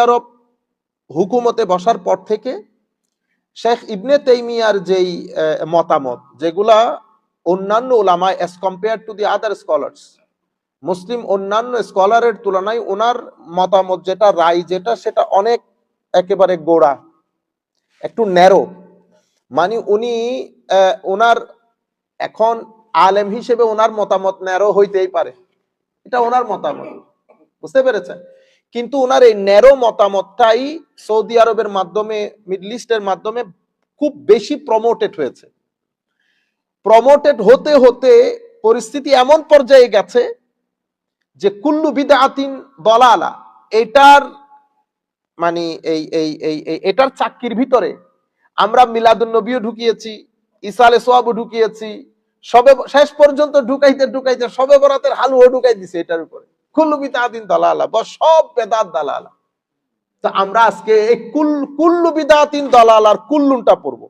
আরব হুকুমতে বসার পর থেকে শেখ ইবনে তাইমিয়ার যেই মতামত, যেগুলা অন্যান্য উলামা as compared to the other scholars, মুসলিম অন্যান্য স্কলারের তুলনায় ওনার মতামত যেটা, রায় যেটা, সেটা অনেক একেবারে গোড়া, একটু ন্যারো। মানে উনি ওনার এখন আলেম হিসেবে ওনার মতামত ন্যারো হইতেই পারে, এটা ওনার মতামত, বুঝতে পেরেছেন? কিন্তু ওনার এই ন্যারো মতামতটাই সৌদি আরবের মাধ্যমে, মিডল ইস্টের মাধ্যমে খুব বেশি প্রমোটেড হয়েছে। প্রমোটেড হতে হতে পরিস্থিতি এমন পর্যায়ে গেছে যে কুল্লু বিদআতিন দলালা, এটার মানে এটার চাক্কির ভিতরে আমরা মিলাদুন নবীও ঢুকিয়েছি, ইসালে সোয়াবও ঢুকিয়েছি, সবে শেষ পর্যন্ত ঢুকাইতে ঢুকাইতে সবে বরাতের হালুও ঢুকাই দিছে এটার উপরে। কুল্লু বিদআতিন দলালা, বস সব বেদাত দালালা। তো আমরা আজকে এই কুল্লু বিদআতিন দলালার কুল্লুনটা পড়ব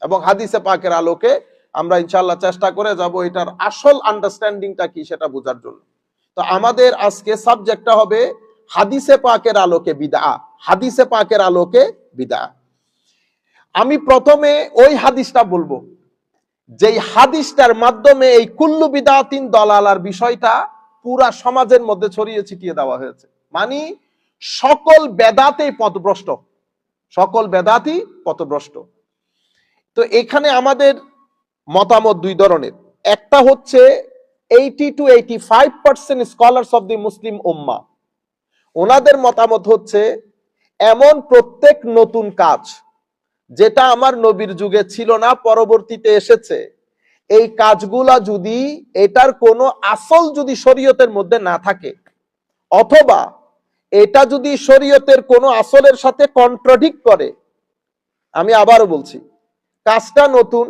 এবং হাদিসে পাকের আলোকে আমরা ইনশাআল্লাহ চেষ্টা করে যাব এটার আসল আন্ডারস্ট্যান্ডিংটা কি সেটা বোঝার জন্য। তো আমাদের আজকে সাবজেক্টটা হবে হাদিসে পাকের আলোকে বিদআ, হাদিসে পাকের আলোকে বিদআ। আমি প্রথমে ওই হাদিসটা বলবো যেই হাদিসটার মাধ্যমে এই কুল্লু বিদআতিন দলালার বিষয়টা পুরা সমাজের মধ্যে ছড়িয়ে ছিটিয়ে দেওয়া হয়েছে। মানে সকল বেদাতেই পথভ্রষ্ট, সকল বেদাতই পথভ্রষ্ট। তো এখানে আমাদের মতামত দুই ধরনের। একটা হচ্ছে 80 to 85% scholars of the Muslim উম্মাহ, ওনাদের মতামত হচ্ছে এমন প্রত্যেক নতুন কাজ যেটা আমার নবীর যুগে ছিল না, পরবর্তীতে এসেছে, এই কাজগুলা যদি এটার কোনো আসল যদি শরীয়তের মধ্যে না থাকে, অথবা এটা যদি শরীয়তের কোনো আসলের সাথে কন্ট্রাডিক্ট করে, আমি আবারও বলছি, কাজটা নতুন,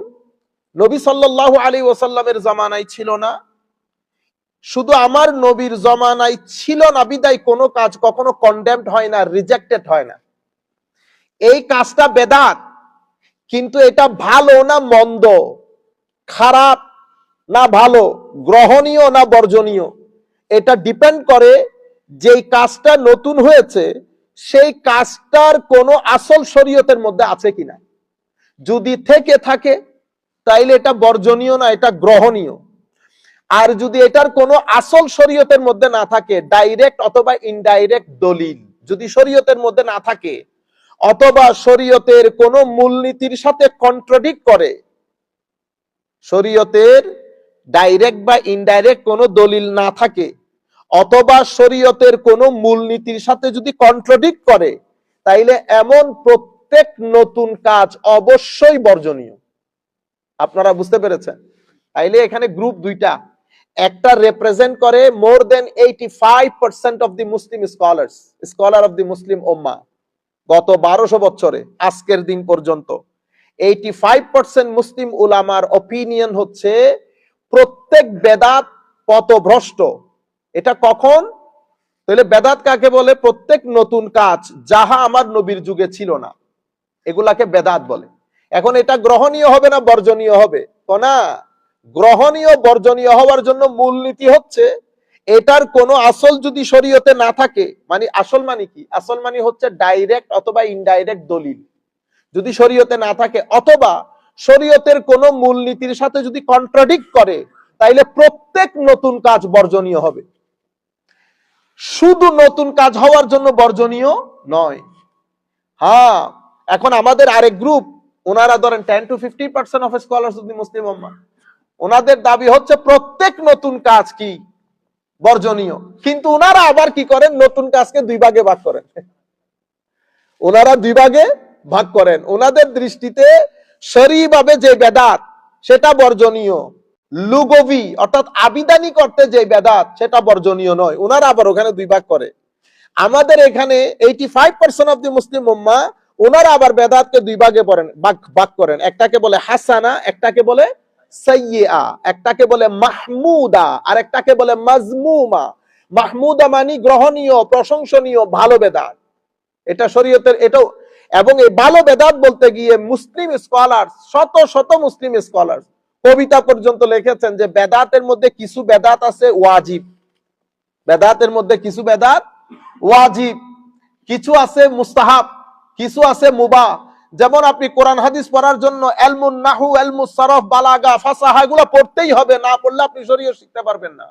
নবী সাল্লাল্লাহু আলাইহি ওয়াসাল্লামের জামানায় ছিল না, শুধু আমার নবীর জামানায় ছিল না বিদায় কোনো কাজ কখনো কন্ডেমড হয় না, রিজেক্টেড হয় না। এই কাজটা বেদাত, কিন্তু এটা ভালো না মন্দ, খারাপ না ভালো, গ্রহণীয় না বর্জনীয়, এটা ডিপেন্ড করে যেই কাজটা নতুন হয়েছে সেই কাজটার কোনো আসল শরীয়তের মধ্যে আছে কিনা। যদি থেকে থাকে তাইলে এটা বর্জনীয় না, এটা গ্রহণীয়। আর যদি এটার কোনো আসল শরীয়তের মধ্যে না থাকে, ডাইরেক্ট অথবা ইনডাইরেক্ট দলিল যদি শরীয়তের মধ্যে না থাকে, অথবা শরীয়তের কোনো মূলনীতির সাথে কন্ট্রাডিক্ট করে, শরীয়তের ডাইরেক্ট বা ইনডাইরেক্ট কোনো দলিল না থাকে, অথবা শরীয়তের কোনো মূলনীতির সাথে যদি কন্ট্রাডিক্ট করে, তাইলে এমন প্রত্যেক নতুন কাজ অবশ্যই বর্জনীয়। আপনারা বুঝতে পেরেছেন? তাইলে এখানে গ্রুপ দুইটা, একটা রিপ্রেজেন্ট করে more than 85% of the Muslim scholars, scholar of the Muslim উম্মাহ, গত 1200 বছরে আজকের দিন পর্যন্ত 85% মুসলিম উলামার অপিনিয়ন হচ্ছে প্রত্যেক বেদাত পথভ্রষ্ট। এটা কখন? তাহলে বেদাত কাকে বলে? প্রত্যেক নতুন কাজ যাহা আমার নবীর যুগে ছিল না, এগুলাকে বেদাত বলে। এখন এটা গ্রহণীয় হবে না বর্জনীয় হবে? তো না, গ্রহণীয় বর্জনীয় হওয়ার জন্য মূলনীতি হচ্ছে এটার কোনো আসল যদি শরীয়তে না থাকে, মানে আসল মানে কি? আসল মানে হচ্ছে ডাইরেক্ট অথবা ইনডাইরেক্ট দলিল যদি শরীয়তে না থাকে, অথবা শরীয়তের কোনো মূলনীতির সাথে যদি কন্ট্রাডিক্ট করে, তাইলে প্রত্যেক নতুন কাজ বর্জনীয় হবে। শুধু নতুন কাজ হওয়ার জন্য বর্জনীয় নয়। হ্যাঁ, এখন আমাদের আরেক গ্রুপ, ওনারা ধরেন 10 to 50% of scholars of the Muslim উম্মাহ, ওনাদের দাবি হচ্ছে প্রত্যেক নতুন কাজ কি? বর্জনীয়। কিন্তু ওনারা আবার কি করেন? নতুন কাজকে দুই ভাগে ভাগ করেন। ওনারা দুই ভাগে ভাগ করেন। ওনাদের দৃষ্টিতে শরীভাবে যে বেদাত সেটা বর্জনীয়, লুগবি অর্থাৎ আবিধানিক অর্থে যে বেদাত সেটা বর্জনীয় নয়। ওনারা আবার ওখানে দুই ভাগ করে। আমাদের এখানে 85% অফ দি মুসলিম উম্মাহ, ওনারা আবার বেদাতকে দুই ভাগে ভাগ করেন। একটাকে বলে হাসানা, একটাকে বলে সাইয়্যিআ, একটাকে বলে মাহমুদা, আর একটাকে বলে মাজমুমা। মাহমুদা মানে গ্রহণীয়, প্রশংসনীয়, ভালো বেদাত, এটা শরীয়তের। এটাও, এবং এই ভালো বেদাত বলতে গিয়ে মুসলিম স্কলার, শত শত মুসলিম স্কলার কবিতা পর্যন্ত লিখেছেন যে বেদাতের মধ্যে কিছু বেদাত আছে ওয়াজিব, বেদাতের মধ্যে কিছু বেদাত ওয়াজিব, কিছু আছে মুস্তাহাব, কিছু আছে মুবাহ। যেমন আপনি কোরআন হাদিস পড়ার জন্য ইলমুন নাহু, ইলমুস সরফ, বালাগা, ফাসাহা এগুলো পড়তেই হবে, না পড়লে আপনি শরীয়ত শিখতে পারবেন না।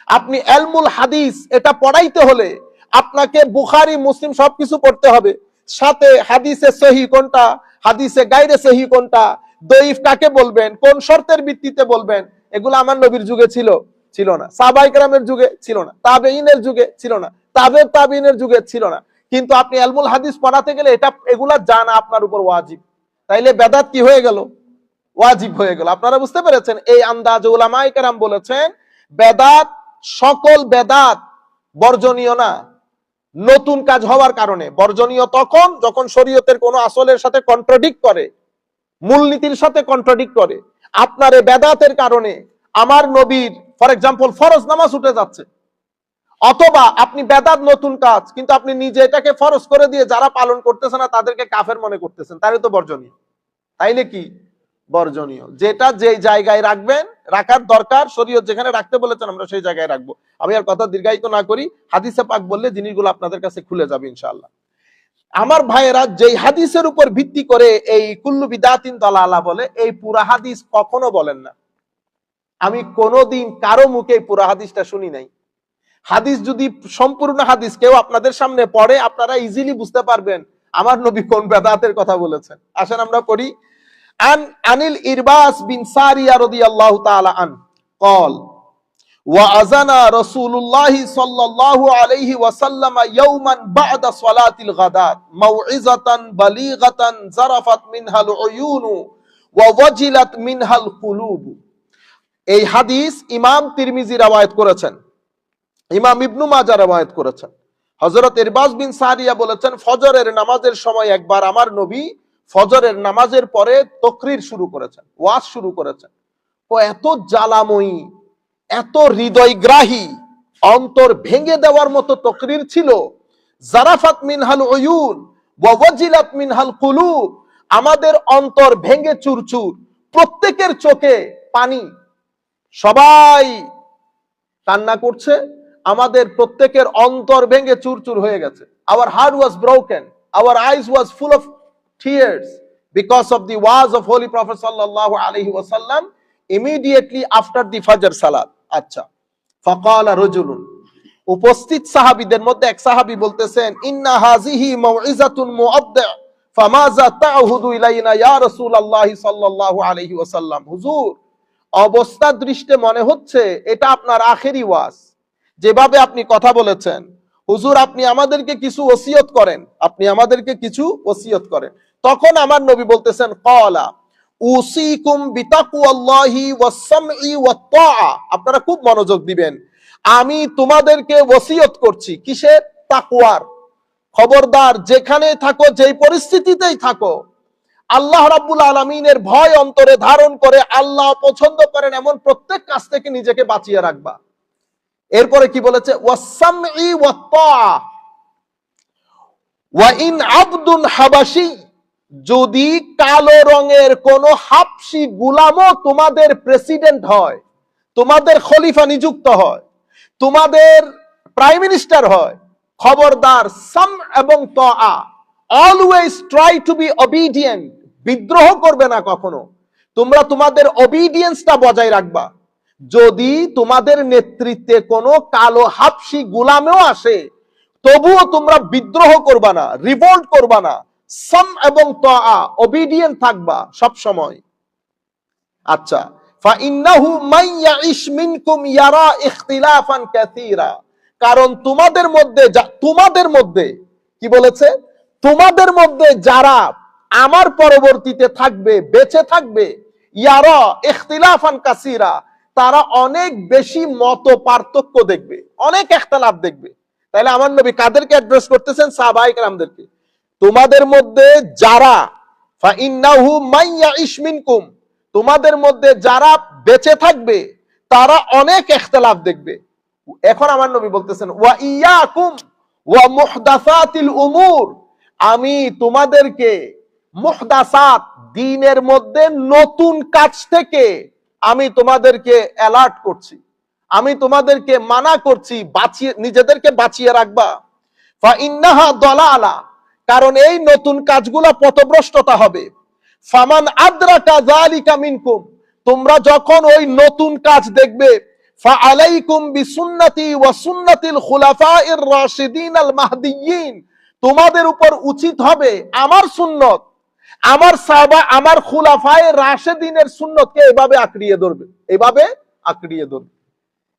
আপনি ইলমুল হাদিস এটা পড়াইতে হলে আপনাকে বুখারী মুসলিম সবকিছু পড়তে হবে, সাথে হাদিসে সহিহ কোনটা, হাদিসে গায়রে সহিহ কোনটা, দঈফ কাকে বলবেন, কোন শর্তের ভিত্তিতে বলবেন, এগুলো আমার নবীর যুগে ছিল না, সাহাবায়ে কেরামের যুগে ছিল না, তাবেঈনের যুগে ছিল না, তাবেঈনের যুগে ছিল না। কিন্তু আপনি ইলমুল হাদিস পড়াতে গেলে এগুলা জানা আপনার উপর ওয়াজিব। তাইলে বেদাত কি হয়ে গেল? ওয়াজিব হয়ে গেল। আপনারা বুঝতে পেরেছেন? এই আন্দাজে উলামায়ে কেরাম বলেছেন বেদাত, সকল বেদাত বর্জনীয় না, নতুন কাজ হওয়ার কারণে বর্জনীয় তখন যখন শরীয়তের কোন আসলের সাথে কন্ট্রাডিক্ট করে, মূলনীতির সাথে কন্ট্রাডিক্ট করে। আপনার এই বেদাতের কারণে আমার নবীর ফর এক্সাম্পল ফরজ নামাজ উঠে যাচ্ছে, অথবা আপনি বেদাত নতুন কাজ কিন্তু আপনি নিজে এটাকে ফরজ করে দিয়ে যারা পালন করতেছে না তাদেরকে কাফের মনে করতেছেন, তাহলে তো বর্জনীয়। তাইলে কি? বর্জনীয়। যেটা যে জায়গায় রাখবেন, রাখার দরকার, শরীয়ত যেখানে রাখতে বলেছেন আমরা সেই জায়গায় রাখবো। আমি আর কথা দীর্ঘায়িত না করি, হাদিসে পাক বললে জিনিসগুলো আপনাদের কাছে খুলে যাবে ইনশাআল্লাহ। আমার ভাইয়েরা, যেই হাদিসের উপর ভিত্তি করে এই কুল্লু বিদাতিন দালালা বলে, এই পুরা হাদিস কখনো বলেন না। আমি কোনোদিন কারো মুখে পুরা হাদিসটা শুনি নাই। হাদিস যদি সম্পূর্ণ হাদিস কেউ আপনাদের সামনে পড়ে, আপনারা ইজিলি বুঝতে পারবেন আমার নবী কোন বেদাতের কথা বলেছেন। আসেন আমরা পড়ি। আনিল ইরবাস বিন সারিয়া রাদিয়াল্লাহু তাআলা আন قال وأذن رسول الله صلى الله عليه وسلم يوما بعد صلاة الغداة موعظة بليغة زرفت منها العيون ووجلت منها القلوب। এই হাদিস ইমাম তিরমিজি রওয়ায়াত করেছেন, ইমাম ইবনু মাজাহ রওয়ায়াত করেছেন। হযরত ইরবাস বিন সারিয়া বলেছেন ফজরের নামাজের সময় একবার আমার নবী ফজরের নামাজের পরে তাকরীর শুরু করেছেন, ওয়াজ শুরু করেছেন। ও এত জ্বালাময়ী, এত হৃদয়গ্রাহী, অন্তর ভেঙে দেওয়ার মতো তাকরীর ছিল। জারাফাত মিনহাল উয়ুন ওয়া ওয়াজিলাত মিনহাল কুলুব, আমাদের অন্তর ভেঙে চুরচুর, প্রত্যেকের চোখে পানি, সবাই কান্না করছে, আমাদের প্রত্যেকের অন্তর ভেঙে চুরচুর হয়ে গেছে। Our heart was broken, our eyes was full of tears because of the words of Holy Prophet sallallahu alaihi wasallam immediately after the Fajr salat. আচ্ছা, ফাকালা রাজুলুন, উপস্থিত সাহাবীদের মধ্যে এক সাহাবী বলতেছেন ইন্না হাযিহি মাউইযাতুন মুআদ্দা ফামাযা তা'হুদু ইলাইনা ইয়া রাসূলুল্লাহ সাল্লাল্লাহু আলাইহি ওয়াসাল্লাম। হুজুর, অবস্থা দৃষ্টে মনে হচ্ছে এটা আপনার আখেরি ওয়াজ, যেভাবে আপনি কথা বলেছেন, হুজুর আপনি আমাদেরকে কিছু ওসিয়ত করেন, আপনি আমাদেরকে কিছু ওসিয়ত করেন। তখন আমার নবী বলতেছেন ক্বালা উসিকুম বিতাকওয়াল্লাহি ওয়াস-সামঈ ওয়াত-তাআ। আপনারা খুব মনোযোগ দিবেন, আমি তোমাদেরকে ওসিয়ত করছি কিসের? তাকওয়ার। খবরদার, যেখানে থাকো, যেই পরিস্থিতিতেই থাকো, আল্লাহ রাব্বুল আলামিনের ভয় অন্তরে ধারণ করে আল্লাহ পছন্দ করেন এমন প্রত্যেক কাজ থেকে নিজেকে বাঁচিয়ে রাখবা। এরপরে কি বলেছে? ওয়াস-সামঈ ওয়াত-তাআ ওয়া ইন আবদুন হাবাশী, যদি কালো রঙের কোন হাবশী গোলামও তোমাদের প্রেসিডেন্ট হয়, তোমাদের খলিফা নিযুক্ত হয়, তোমাদের প্রাইম মিনিস্টার হয়, খবরদার সাম এবং তাআ, always try to be obedient, বিদ্রোহ করবে না কখনো, তোমরা তোমাদের ওবিডিয়েন্সটা বজায় রাখবা। যদি তোমাদের নেতৃত্বে কোনো কালো হাবশী গোলামেও আসে, তবুও তোমরা বিদ্রোহ করবা না, রিভোল্ট করবা না, সাম এবং তাআ, ওবিডিয়েন্ট থাকবা সব সময়। আচ্ছা, ফাইন্নাহু মান ইয়াইশ মিনকুম ইয়ারা ইখতিলাফান কাসীরা, কারণ তোমাদের মধ্যে কি বলেছে? তোমাদের মধ্যে যারা আমার পরবর্তীতে থাকবে, বেঁচে থাকবে, ইয়ারা ইখতিলাফান কাসীরা, তারা অনেক বেশি মত পার্থক্য দেখবে, অনেক ইখতিলাফ দেখবে। তাহলে আমার নবী কাদেরকে অ্যাড্রেস করতেছেন? সাহাবায়ে কেরামদেরকে। তোমাদের মধ্যে যারা, ফাইন্নাহু মান ইয়াইশ মিনকুম, তোমাদের মধ্যে যারা বেঁচে থাকবে তারা অনেক ইখতিলাফ দেখবে। এখন আমার নবী বলতেছেন ওয়া ইয়াকুম ওয়া মুহদাসাতিল উমুর, আমি তোমাদেরকে মুহদাসাত, দ্বীনের মধ্যে নতুন কাজ থেকে আমি তোমাদেরকে অ্যালার্ট করছি, আমি তোমাদেরকে মানা করছি, নিজেদেরকে বাঁচিয়ে রাখবা। ফাইন্নাহা দালালা, কারণ এই নতুন কাজগুলো পথভ্রষ্টতা হবে। ফামান আদরাকা যালিকা মিনকুম, তোমরা যখন ওই নতুন কাজ দেখবে, ফাআলাইকুম বিসুন্নতি ওয়া সুন্নাতিল খুলাফায়ে রাশিদিন আল মাহদিয়্যিন, তোমাদের উপর উচিত হবে আমার সুন্নত, আমার সাহাবা, আমার খুলাফায়ে রাশিদিনের সুন্নতকে এভাবে আঁকড়িয়ে ধরবে, এভাবে আঁকড়িয়ে ধরবে।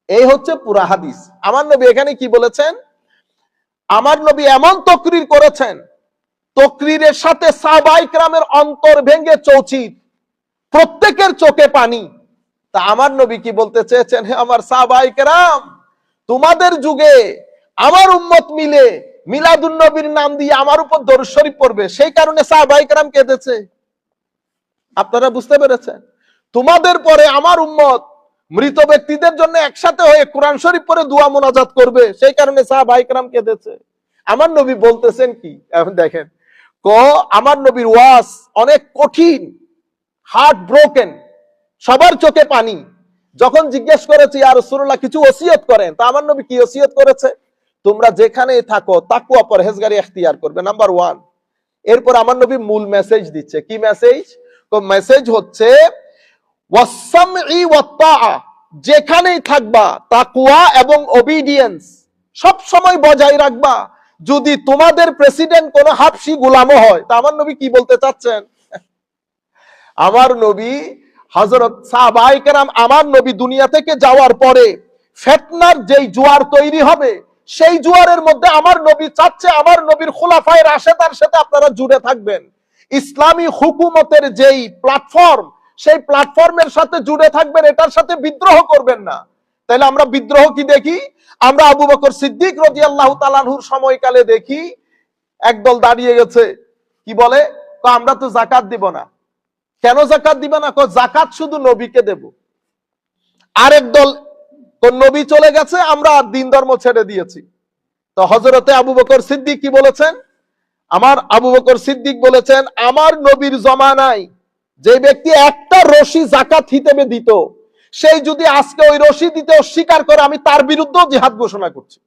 এই হচ্ছে পুরা হাদিস। আমার নবী এখানে কি বলেছেন? আমার নবী এমন তাকরীর করেছেন, তাকরীরের সাথে সাহাবায়ে কেরামের অন্তর ভেঙে চৌচির, প্রত্যেকের চোখে পানি। তা আমার নবী কি বলতে চেয়েছেন? হে আমার সাহাবায়ে কেরাম, তোমাদের যুগে আমার উম্মত মিলে মিলাদুন নবীর নাম দিয়ে আমার উপর দরুদ শরীফ পড়বে, সেই কারণে সাহাবায়ে কেরাম কেঁদেছে। আপনারা বুঝতে পেরেছেন? তোমাদের পরে আমার উম্মত মৃত ব্যক্তিদের জন্য একসাথে হয়ে কোরআন শরীফ পড়ে দোয়া মোনাজাত করবে, সেই কারণে সাহাবায়ে কেরাম কেঁদেছে। আমার নবী বলতেছেন কি? এখন দেখেন, আমার নবীর ওয়াজ অনেক কঠিন, হার্ট ব্রোকেন, সবার চোখে পানি। যখন জিজ্ঞেস করেছি ইয়া রাসূলুল্লাহ কিছু ওসিয়ত করেন, তা আমার নবী কি ওসিয়ত করেছে? তোমরা যেখানেই থাকো তাকওয়া পরহেজগারি ইখতিয়ার করবে, নাম্বার 1। এরপর আমার নবী মূল মেসেজ দিচ্ছে। কি মেসেজ? মেসেজ হচ্ছে ওয়াসসামঈ ওয়াত্তাআ, যেখানেই থাকবা তাকওয়া এবং ওবিডিয়েন্স সব সময় বজায় রাখবা। যদি তোমাদের প্রেসিডেন্ট কোন হাবশি গোলামও হয়, তা আমার নবী কি বলতে চাচ্ছেন? আমার নবী হযরত সাহাবায়ে কেরাম, আমার নবী দুনিয়া থেকে যাওয়ার পরে ফিতনার যেই জোয়ার তৈরি হবে, সেই জোয়ারের মধ্যে আমার নবী চাচ্ছে আমার নবীর খুলাফায়ে রাশেদার সাথে আপনারা জুড়ে থাকবেন। ইসলামী হুকুমতের যেই প্ল্যাটফর্ম, সেই প্ল্যাটফর্মের সাথে জুড়ে থাকবেন, এটার সাথে বিদ্রোহ করবেন না। তাহলে আমরা বিদ্রোহ কি দেখি? আমরা আবু বকর সিদ্দিক রাদিয়াল্লাহু তাআলা আনহুর সময়কালে দেখি একদল দাঁড়িয়ে গেছে, কি বলে? আমরা তো যাকাত দিব না। কেন যাকাত দিবে না? যাকাত শুধু নবীকে দেব। আরেক দল, নবী চলে গেছে, আমরা দিন ধর্ম ছেড়ে দিয়েছি। তো হযরতে আবু বকর সিদ্দিক কি বলেছেন? আমার আবু বকর সিদ্দিক বলেছেন, আমার নবীর জমানায় যে ব্যক্তি একটা রশি যাকাত হিসেবে দিত, সেই যদি আজকে ওই রশি দিতে অস্বীকার করে, আমি তার বিরুদ্ধে জিহাদ ঘোষণা করছি।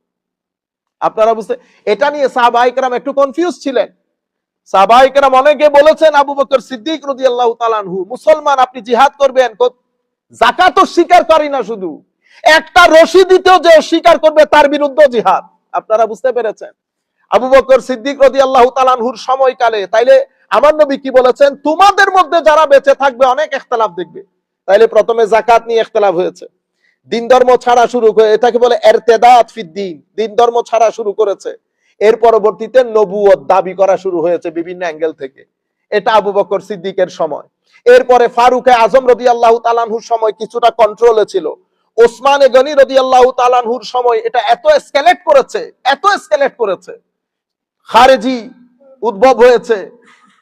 আপনারা বুঝতে, এটা নিয়ে সাহাবায়ে কেরাম একটু কনফিউজ ছিলেন। সাহাবায়ে কেরাম অনেকে বলেছেন আবু বকর সিদ্দিক রাদিয়াল্লাহু তাআলা আনহু, মুসলমান আপনি জিহাদ করবেন, যাকাত অস্বীকার করি না, শুধু একটা রশি দিতেও যে অস্বীকার করবে তার বিরুদ্ধে জিহাদ। আপনারা বুঝতে পেরেছেন? আবু বকর সিদ্দিক রাদিয়াল্লাহু তাআলা আনহুর সময়কালে তাইলে আমার নবী কি বলেছেন? তোমাদের মধ্যে যারা বেঁচে থাকবে অনেক ইখতিলাফ দেখবে। তাইলে প্রথমে যাকাত নিয়ে ইখতিলাফ হয়েছে, দিন ধর্ম ছাড়া শুরু করে, এটাকে বলে ইরতিদাদ ফিদ্দিন, দিন ধর্ম ছাড়া শুরু করেছে। এর পরবর্তীতে নবুয়ত দাবি করা শুরু হয়েছে বিভিন্ন অ্যাঙ্গেল থেকে। এটা আবু বকর সিদ্দিকের সময়। এরপরে ফারুকে আজম রাদিয়াল্লাহু তাআলা আনহুর সময় কিছুটা কন্ট্রোলে ছিল। ওসমানে গনি রাদিয়াল্লাহু তাআলা আনহুর সময় এটা এত এসকেলেট করেছে, এত এসকেলেট করেছে, খারেজি উদ্ভব হয়েছে।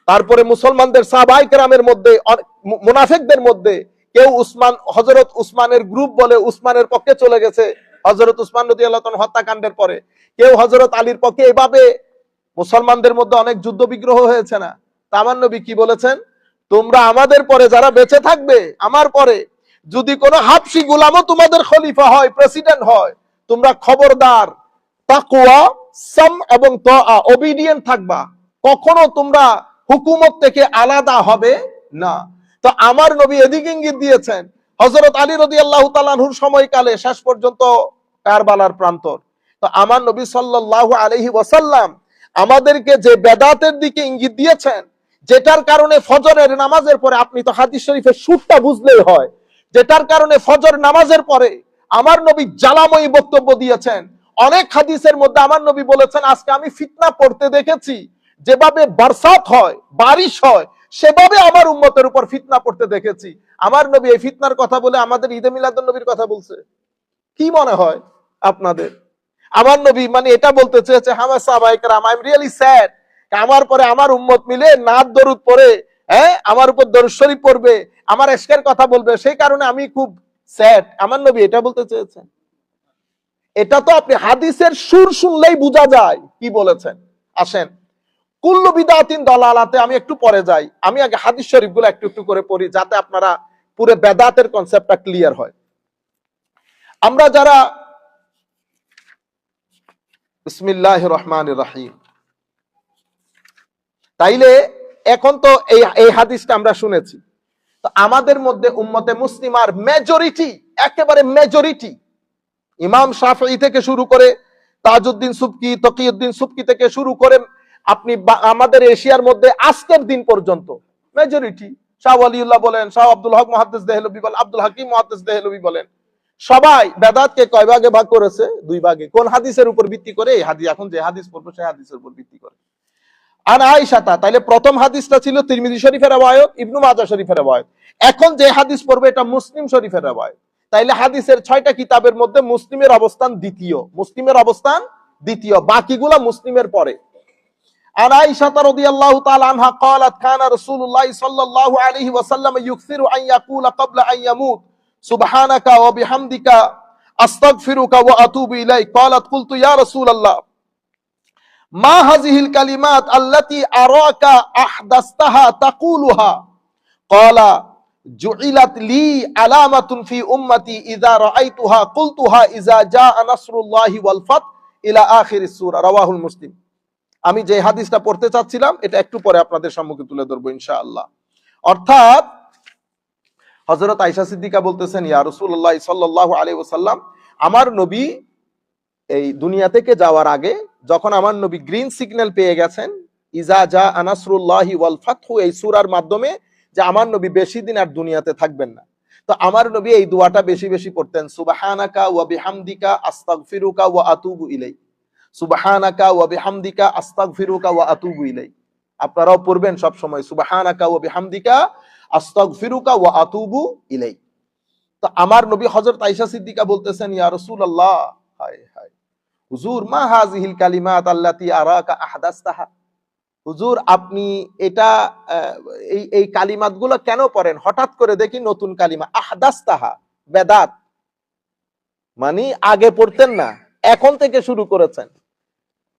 তারপরে মুসলমানদের সাহাবায়ে কেরামের মধ্যে, মুনাফিকদের মধ্যে কেউ হযরত উসমানের গ্রুপ বলে উসমানের পক্ষে চলে গেছে হযরত উসমান রাদিয়াল্লাহু তাআলা হত্যাকাণ্ডের পরে, কেউ হযরত আলীর পক্ষে। এভাবে মুসলমানদের মধ্যে অনেক যুদ্ধ বিগ্রহ হয়েছে না? তা আমার নবী কি বলেছেন? তোমরা আমাদের পরে যারা বেঁচে থাকবে, আমার পরে যদি কোনো হাবশি গোলামও তোমাদের খলিফা হয়, প্রেসিডেন্ট হয়, তোমরা খবরদার তাকওয়া, সাম এবং তাআ, ওবিডিয়েন্ট থাকবা। কখনো তোমরা হুকুমত থেকে আলাদা হবে না। তো আমার নবী এদিকে ইঙ্গিত দিয়েছেন। হযরত আলী রাদিয়াল্লাহু তাআলা আনহুর সময়কালে শেষ পর্যন্ত কারবালার প্রান্তর। তো আমার নবী সাল্লাল্লাহু আলাইহি ওয়াসাল্লাম আমাদেরকে যে বেদাতের দিকে ইঙ্গিত দিয়েছেন, যেটার কারণে ফজরের নামাজের পরে, আপনি তো হাদিস শরীফের সুরটা বুঝলেই হয়, যেটার কারণে ফজর নামাজের পরে আমার নবী জ্বালাময়ী বক্তব্য দিয়েছেন। অনেক হাদিসের মধ্যে আমার নবী বলেছেন, আজকে আমি ফিতনা পড়তে দেখেছি, যেভাবে বরসাত হয়, বারিশ হয়, সেভাবে আমার উম্মতের উপর ফিতনা পড়তে দেখেছি। আমার নবী এই ফিতনার কথা বলে আমাদের ঈদে মিলাদুন নবীর কথা বলছে। কি মনে হয় আপনাদের? আমার নবী মানে এটা বলতে চেয়েছে, হামাস সাহাবায়ে কেরাম, আই এম রিয়েলি স্যাড, আমার পরে আমার উম্মত মিলে নাত দরুদ পড়ে, আমার উপর দরুদ শরীফ পড়বে, আমার ইশকের কথা বলবে, সেই কারণে আমি খুব স্যাড। আমার নবী এটা বলতে চেয়েছেন? এটা তো আপনি হাদিসের সুর শুনলেই বোঝা যায় কি বলেছেন। আসেন, কুল্লু বিদআতিন দালালাতে আমি একটু পরে যাই। আমি আগে হাদিস শরীফগুলো একটু একটু করে পড়ি, যাতে আপনারা পুরো বেদাতের কনসেপ্টটা ক্লিয়ার হয়। আমরা যারা বিসমিল্লাহির রহমানির রহিম। তাইলে এখন তো এই হাদিসটা আমরা শুনেছি, তো আমাদের মধ্যে উম্মতে মুসলিমার মেজরিটি, একেবারে মেজরিটি, ইমাম শাফিঈ থেকে শুরু করে তাজউদ্দিন সুবকি, তকিউদ্দিন সুবকি থেকে শুরু করে আপনি আমাদের এশিয়ার মধ্যে আজকের দিন পর্যন্ত মেজরিটি, শাহ ওয়ালিউল্লাহ বলেন, শাহ আব্দুল হক মুহাদ্দিস দেহলভী বলেন, আব্দুল হাকিম মুহাদ্দিস দেহলভী বলেন, সবাই বেদাতকে কয় ভাগে ভাগ করেছে? দুই ভাগে। কোন হাদিসের উপর ভিত্তি করে? এই হাদিস, এখন যে হাদিস পড়বো সেই হাদিসের উপর ভিত্তি করে। আন আয়েশা, তাইলে প্রথম হাদিসটা ছিল তিরমিজি শরীফের রওয়ায়াত, ইবনু মাজাহ শরীফের রওয়ায়াত। এখন যে হাদিস পড়বে এটা মুসলিম শরীফের রওয়ায়াত। তাইলে হাদিসের 6টা কিতাবের মধ্যে মুসলিমের অবস্থান দ্বিতীয়, মুসলিমের অবস্থান দ্বিতীয়, বাকিগুলা মুসলিমের পরে। আন আয়েশা রাদিয়াল্লাহু তাআলা আনহা قالت كان رسول الله صلى الله عليه وسلم يكثر ان يقول قبل ان يموت سبحانك وبحمدك استغفرك واتوب اليك قالت قلت يا رسول الله ما هذه الكلمات التي أراك أحدثتها تقولها قال جعلت لي علامة في أمتي إذا رأيتها قلتها إذا جاء نصر الله والفتح إلى آخر السورة رواه المسلم। আমি যে হাদিসটা পড়তে চাচ্ছিলাম এটা একটু পরে আপনাদের সম্মুখে তুলে ধরবো ইনশাআল্লাহ। অর্থাৎ হযরত আয়েশা সিদ্দিকা বলতেছেন, ইয়া রাসূলুল্লাহ সাল্লাল্লাহু আলাইহি ওয়াসাল্লাম, আমার নবী এই দুনিয়া থেকে যাওয়ার আগে যখন আমার নবী গ্রিন সিগন্যাল পেয়ে গেছেন, ইজা জা নাসরুল্লাহি ওয়াল ফাতহু, এই সূরার মাধ্যমে যে আমার নবী বেশি দিন আর দুনিয়াতে থাকবেন না, তো আমার নবী এই দোয়াটা বেশি বেশি পড়তেন, সুবহানাকা ওয়া বিহামদিকা আস্তাগফিরুকা ওয়া আতুবু ইলাইক, সুবহানাকা ওয়া বিহামদিকা আস্তাগফিরুকা ওয়া আতুবু ইলাইক। আপনারাও পড়বেন সব সময়, সুবহানাকা ওয়া বিহামদিকা আস্তাগফিরুকা ওয়া আতুবু ইলাইক। তো আমার নবী হযরত আয়েশা সিদ্দিকা বলতেছেন, ইয়া রাসূলুল্লাহ, হায় হায় হুজুর, মা হাযিহিল কালিমাত আল্লাতী আরাকা আহদাসতাহা, হুজুর আপনি এটা এই কালিমাতগুলো কেন পড়েন? হঠাৎ করে দেখি নতুন কালিমা, আহদাসতাহা, বেদাত, মানে আগে পড়তেন না, এখন থেকে শুরু করেছেন।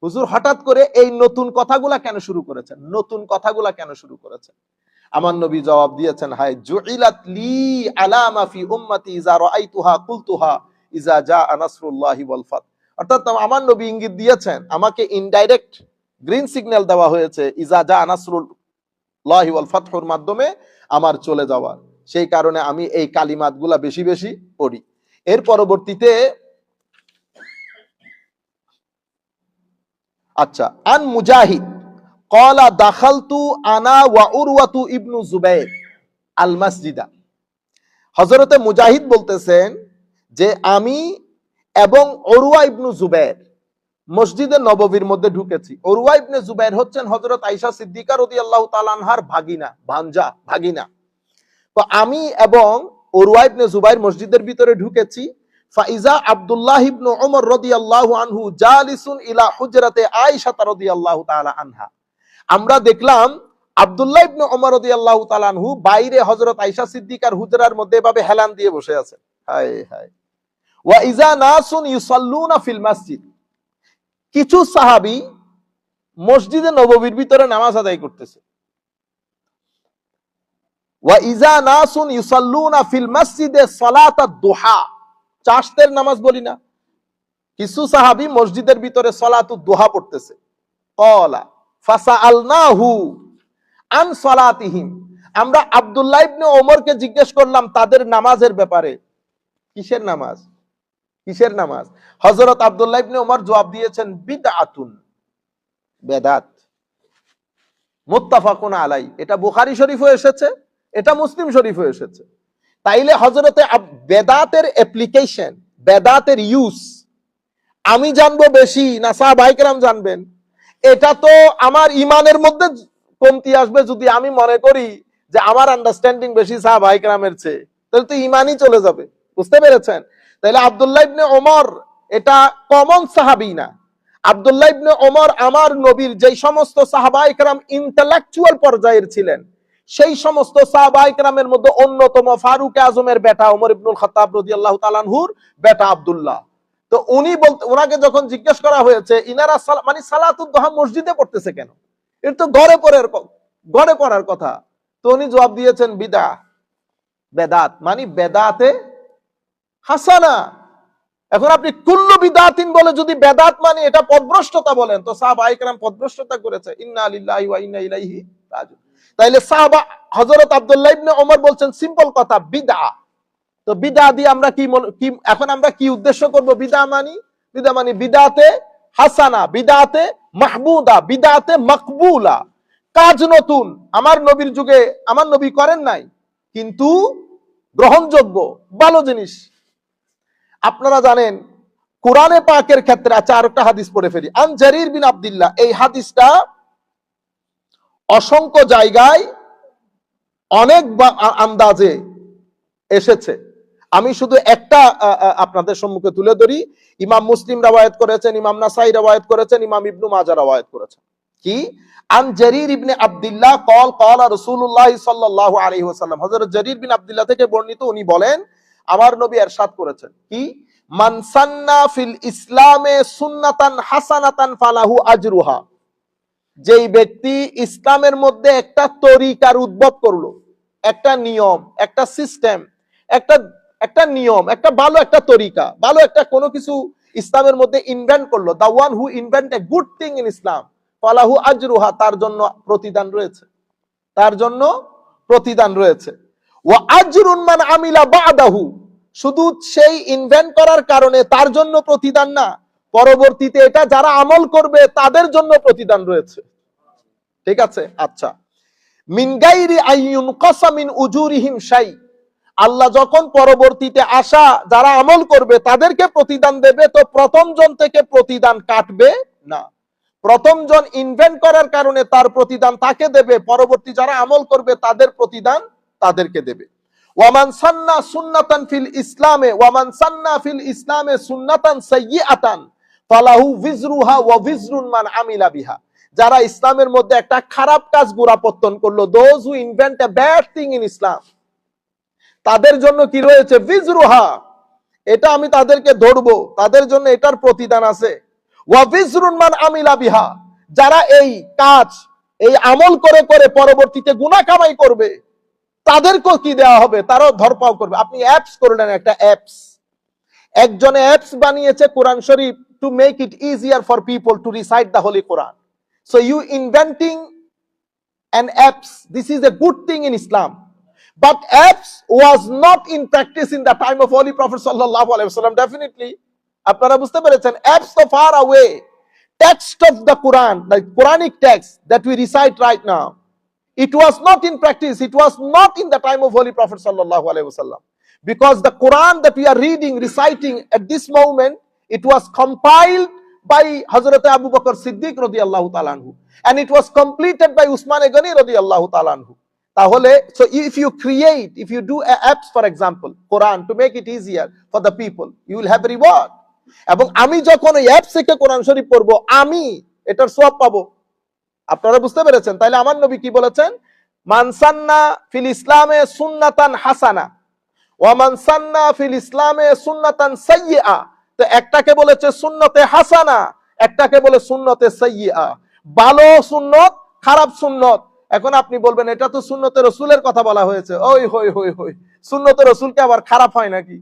হুজুর হঠাৎ করে এই নতুন কথাগুলা কেন শুরু করেছেন? নতুন কথাগুলা কেন শুরু করেছেন? আমার নবী জবাব দিয়েছেন, হায় জুইলাত লি আলামা ফি উম্মতি ইজা রাআইতুহা কুলতুহা ইজা জাআ নাসরুল্লাহি ওয়াল ফাত। অর্থাৎ আমার নবী ইঙ্গিত দিয়েছেন, আমাকে ইনডাইরেক্ট গ্রিন সিগন্যাল দেওয়া হয়েছে ইজা জাআ নাসরুল্লাহি ওয়াল ফাতহুর মাধ্যমে আমার চলে যাওয়ার, সেই কারণে আমি এই কালিমাতগুলা বেশি বেশি পড়ি। এর পরবর্তীতে আচ্ছা, আন মুজাহিদ ক্বালা দাখালতু আনা ওয়া উরওয়াতু ইবনু জুবাইর আল মাসজিদা। হযরতে মুজাহিদ বলতেছেন যে আমি এবং উরওয়া ইবনু জুবাইর মসজিদে নববীর মধ্যে ঢুকেছি। উরওয়া ইবনে জুবাইর হচ্ছেন হযরত আয়েশা সিদ্দিকা রাদিয়াল্লাহু তাআলা আনহার ভাগিনা, ভাঞ্জা, ভাগিনা। তো আমি এবং উরওয়া ইবনে জুবাইর মসজিদের ভিতরে ঢুকেছি। ফাইজা আব্দুল্লাহ ইবনে উমর রাদিয়াল্লাহু আনহু জালিসুন ইলা হুজরাতে আয়েশা রাদিয়াল্লাহু তাআলা আনহা। আমরা দেখলাম আব্দুল্লাহ ইবনে উমর রাদিয়াল্লাহু তাআলা আনহু বাইরে হযরত আয়েশা সিদ্দিকার হুজরার মধ্যে এভাবে হেলান দিয়ে বসে আছেন। হায় হায়। ওয়া ইজা নাসুন ইউসাল্লুনা ফিল মসজিদ, কিছু সাহাবী মসজিদে নববীর ভিতরে নামাজ আদায় করতেছে। ওয়া ইজা নাসুন ইউসাল্লুনা ফিল মসজিদে সালাতাদ দুহা, চাশতের নামাজ বলি না, কিছু সাহাবী মসজিদের ভিতরে সালাতুদ দুহা পড়তেছে। ক্বালা ফাসাআলনাহু আন সালাতিহিম, আমরা আব্দুল্লাহ ইবনে ওমরকে জিজ্ঞেস করলাম তাদের নামাজের ব্যাপারে। কিসের নামাজ? কিসের নামাজ? হযরত আব্দুল্লাহ ইবনে ওমর জবাব দিয়েছেন, বিদআতুন, বেদাত। মুত্তাফাকুন আলাই, এটা বুখারী শরীফে এসেছে, এটা মুসলিম শরীফে এসেছে। তাইলে হযরতে বেদাতের অ্যাপ্লিকেশন, বেদাতের ইউজ আমি জানবো বেশি না সাহাবায়ে কেরাম জানবেন? এটা তো আমার ইমানের মধ্যে কমতি আসবে যদি আমি মনে করি যে আমার আন্ডারস্ট্যান্ডিং বেশি সাহাবায়ে কেরামের চেয়ে, তাহলে তো ইমানই চলে যাবে। বুঝতে পেরেছেন? তাহলে আব্দুল্লাহ ইবনে ওমর এটা কমন সাহাবী না। আব্দুল্লাহ ইবনে ওমর আমার নবীর যেই সমস্ত সাহাবায়ে কেরাম ইন্টেলেকচুয়াল পর্যায়ের ছিলেন, সেই সমস্ত সাহাবায়ে কেরামের মধ্যে অন্যতম ফারুক আজমের বেটা ওমর ইবনুল খাত্তাব রাদিয়াল্লাহু তাআলা আনহুর বেটা আব্দুল্লাহ। তো উনি বলতে, ওনাকে যখন জিজ্ঞেস করা হয়েছে ইনারা মানে সালাতুদ দুহা মসজিদে পড়তেছে কেন, এর তো ঘরে পড়ার কথা, তো উনি জবাব দিয়েছেন বিদআ, বেদাত, মানে বেদাতে হাসানা, এখন আপনি কুল্লু বিদাতিন বলে যদি বেদাত মানে এটা পদভ্রষ্টতা বলেন, তো সাহাবায়ে কেরাম পদভ্রষ্টতা করেছে, ইন্না লিল্লাহি ওয়া ইন্না ইলাইহি রাজিউন। তাইলে সাহাবা হযরত আব্দুল্লাহ ইবনে ওমর বলছেন সিম্পল কথা, বিদআ। তো বিদআ দিয়ে আমরা কি এখন আমরা কি উদ্দেশ্য করব? বিদআ মানি বিদআতে হাসানা, বিদআতে মাহমুদা, বিদআতে মাকবুলা। কাজ নতুন, আমার নবীর যুগে আমার নবী করেন নাই, কিন্তু গ্রহণযোগ্য ভালো জিনিস। আপনারা জানেন কোরআনে পাকের ক্ষেত্রে, আচ্ছা আরেকটা হাদিস পড়ে ফেলি। আন জারির বিন আব্দুল্লাহ, এই হাদিসটা অসংখ্য জায়গায় অনেক আন্দাজে এসেছে, আমি শুধু একটা আপনাদের সম্মুখে তুলে ধরি। ইমাম মুসলিম রওয়ায়াত করেছেন, ইমাম নাসাই রওয়ায়াত করেছেন, ইমাম ইবনু মাজাহ রওয়ায়াত করেছেন। কি? আন জারির ইবনে আব্দুল্লাহ ক্বালা রাসূলুল্লাহ সাল্লাল্লাহু আলাইহি ওয়াসাল্লাম, হযরত জারির বিন আব্দুল্লাহ থেকে বর্ণিত, উনি বলেন আমার নবী ইরশাদ করেছেন কি? মান সান্না ফিল ইসলামে সুন্নাতান হাসানাতান ফালাহু আজরুহা। যেই ব্যক্তি ইসলামের মধ্যে একটা তরিকার উদ্ভব করলো, একটা নিয়ম, একটা সিস্টেম, একটা নিয়ম, একটা ভালো একটা তরিকা, ভালো একটা কোনো কিছু ইসলামের মধ্যে ইনভেন্ট করলো, the one who invent a good thing in Islam, ফালাহু আজরুহা, তার জন্য প্রতিদান রয়েছে, তার জন্য প্রতিদান রয়েছে। ওয়া আজরুন মান আমিলা বাদাহু, শুধু সেই ইনভেন্ট করার কারণে তার জন্য প্রতিদান না, পরবর্তীতে এটা যারা আমল করবে তাদের জন্য প্রতিদান রয়েছে। ঠিক আছে? আচ্ছা, মিন গায়রি আইয়ুনকাসা মিন উজুরিহিম শাই, আল্লাহ যখন পরবর্তীতে আসা যারা আমল করবে তাদেরকে প্রতিদান দেবে, তো প্রথম জন থেকে প্রতিদান কাটবে না। প্রথম জন ইনভেন্ট করার কারণে তার প্রতিদান তাকে দেবে, পরবর্তী যারা আমল করবে তাদের প্রতিদান তাদেরকে দেবে। ওয়ামান সান্না সুন্নাতান ফিল ইসলামে ওয়ামান সান্না ফিল ইসলামে সুন্নাতান সাইয়্যাতান ফালাহু ভিজরুহা ওয়া ভিজরুন মান আমিলা বিহা। যারা ইসলামের মধ্যে একটা খারাপ কাজ গোড়াপত্তন করলো, those who invent a bad thing in Islam, তাদের জন্য কি রয়েছে? ভিজরুহা, এটা আমি তাদেরকে ধরবো, তাদের জন্য এটার প্রতিদান আছে। ওয়া ভিজরুন মান আমিলা বিহা, যারা এই কাজ এই আমল করে করে পরবর্তীতে গুনাহ কামাই করবে তাদেরকেও কি দেওয়া হবে? তারাও ধরপাও করবে। আপনি অ্যাপস করলেন, একটা অ্যাপস, একজনে অ্যাপস বানিয়েছে কোরআন শরীফ to make it easier for people to recite the holy Quran. So you inventing an apps, this is a good thing in Islam, but apps was not in practice in the time of Holy Prophet sallallahu alaihi wasallam. Definitely আপনারা বুঝতে পেরেছেন, apps so far away, text of the Quran, the Quranic text that we recite right now, it was not in practice, it was not in the time of Holy Prophet sallallahu alaihi wasallam, because the Quran that we are reading, reciting at this moment, it was compiled by Hazrat Abu Bakr Siddiq radiyallahu ta'ala anhu, and it was completed by Usman Ghani radiyallahu ta'ala anhu. Tahole, so if you do apps, for example, Quran, to make it easier for the people, you will have reward. এবং আমি যখন ওই apps থেকে কোরআন শরীফ পড়বো, আমি এটার সওয়াব পাবো। আপনারা বুঝতে পেরেছেন? তাইলে আমার নবী কি বলেছেন? মান সান্না ফিল ইসলামে সুন্নাতান হাসানা ওয়া মান সান্না ফিল ইসলামে সুন্নাতান সাইয়্যা। তো একটাকে বলেছে সুন্নতে হাসানা, একটাকে বলে সুন্নতে সাইয়্যা, ভালো সুন্নত, খারাপ সুন্নত। এখন আপনি বলবেন এটা তো সুন্নতে রাসূলের কথা বলা হয়েছে। ওই হই হই হই, সুন্নতে রাসূলকে আবার খারাপ হয় নাকি?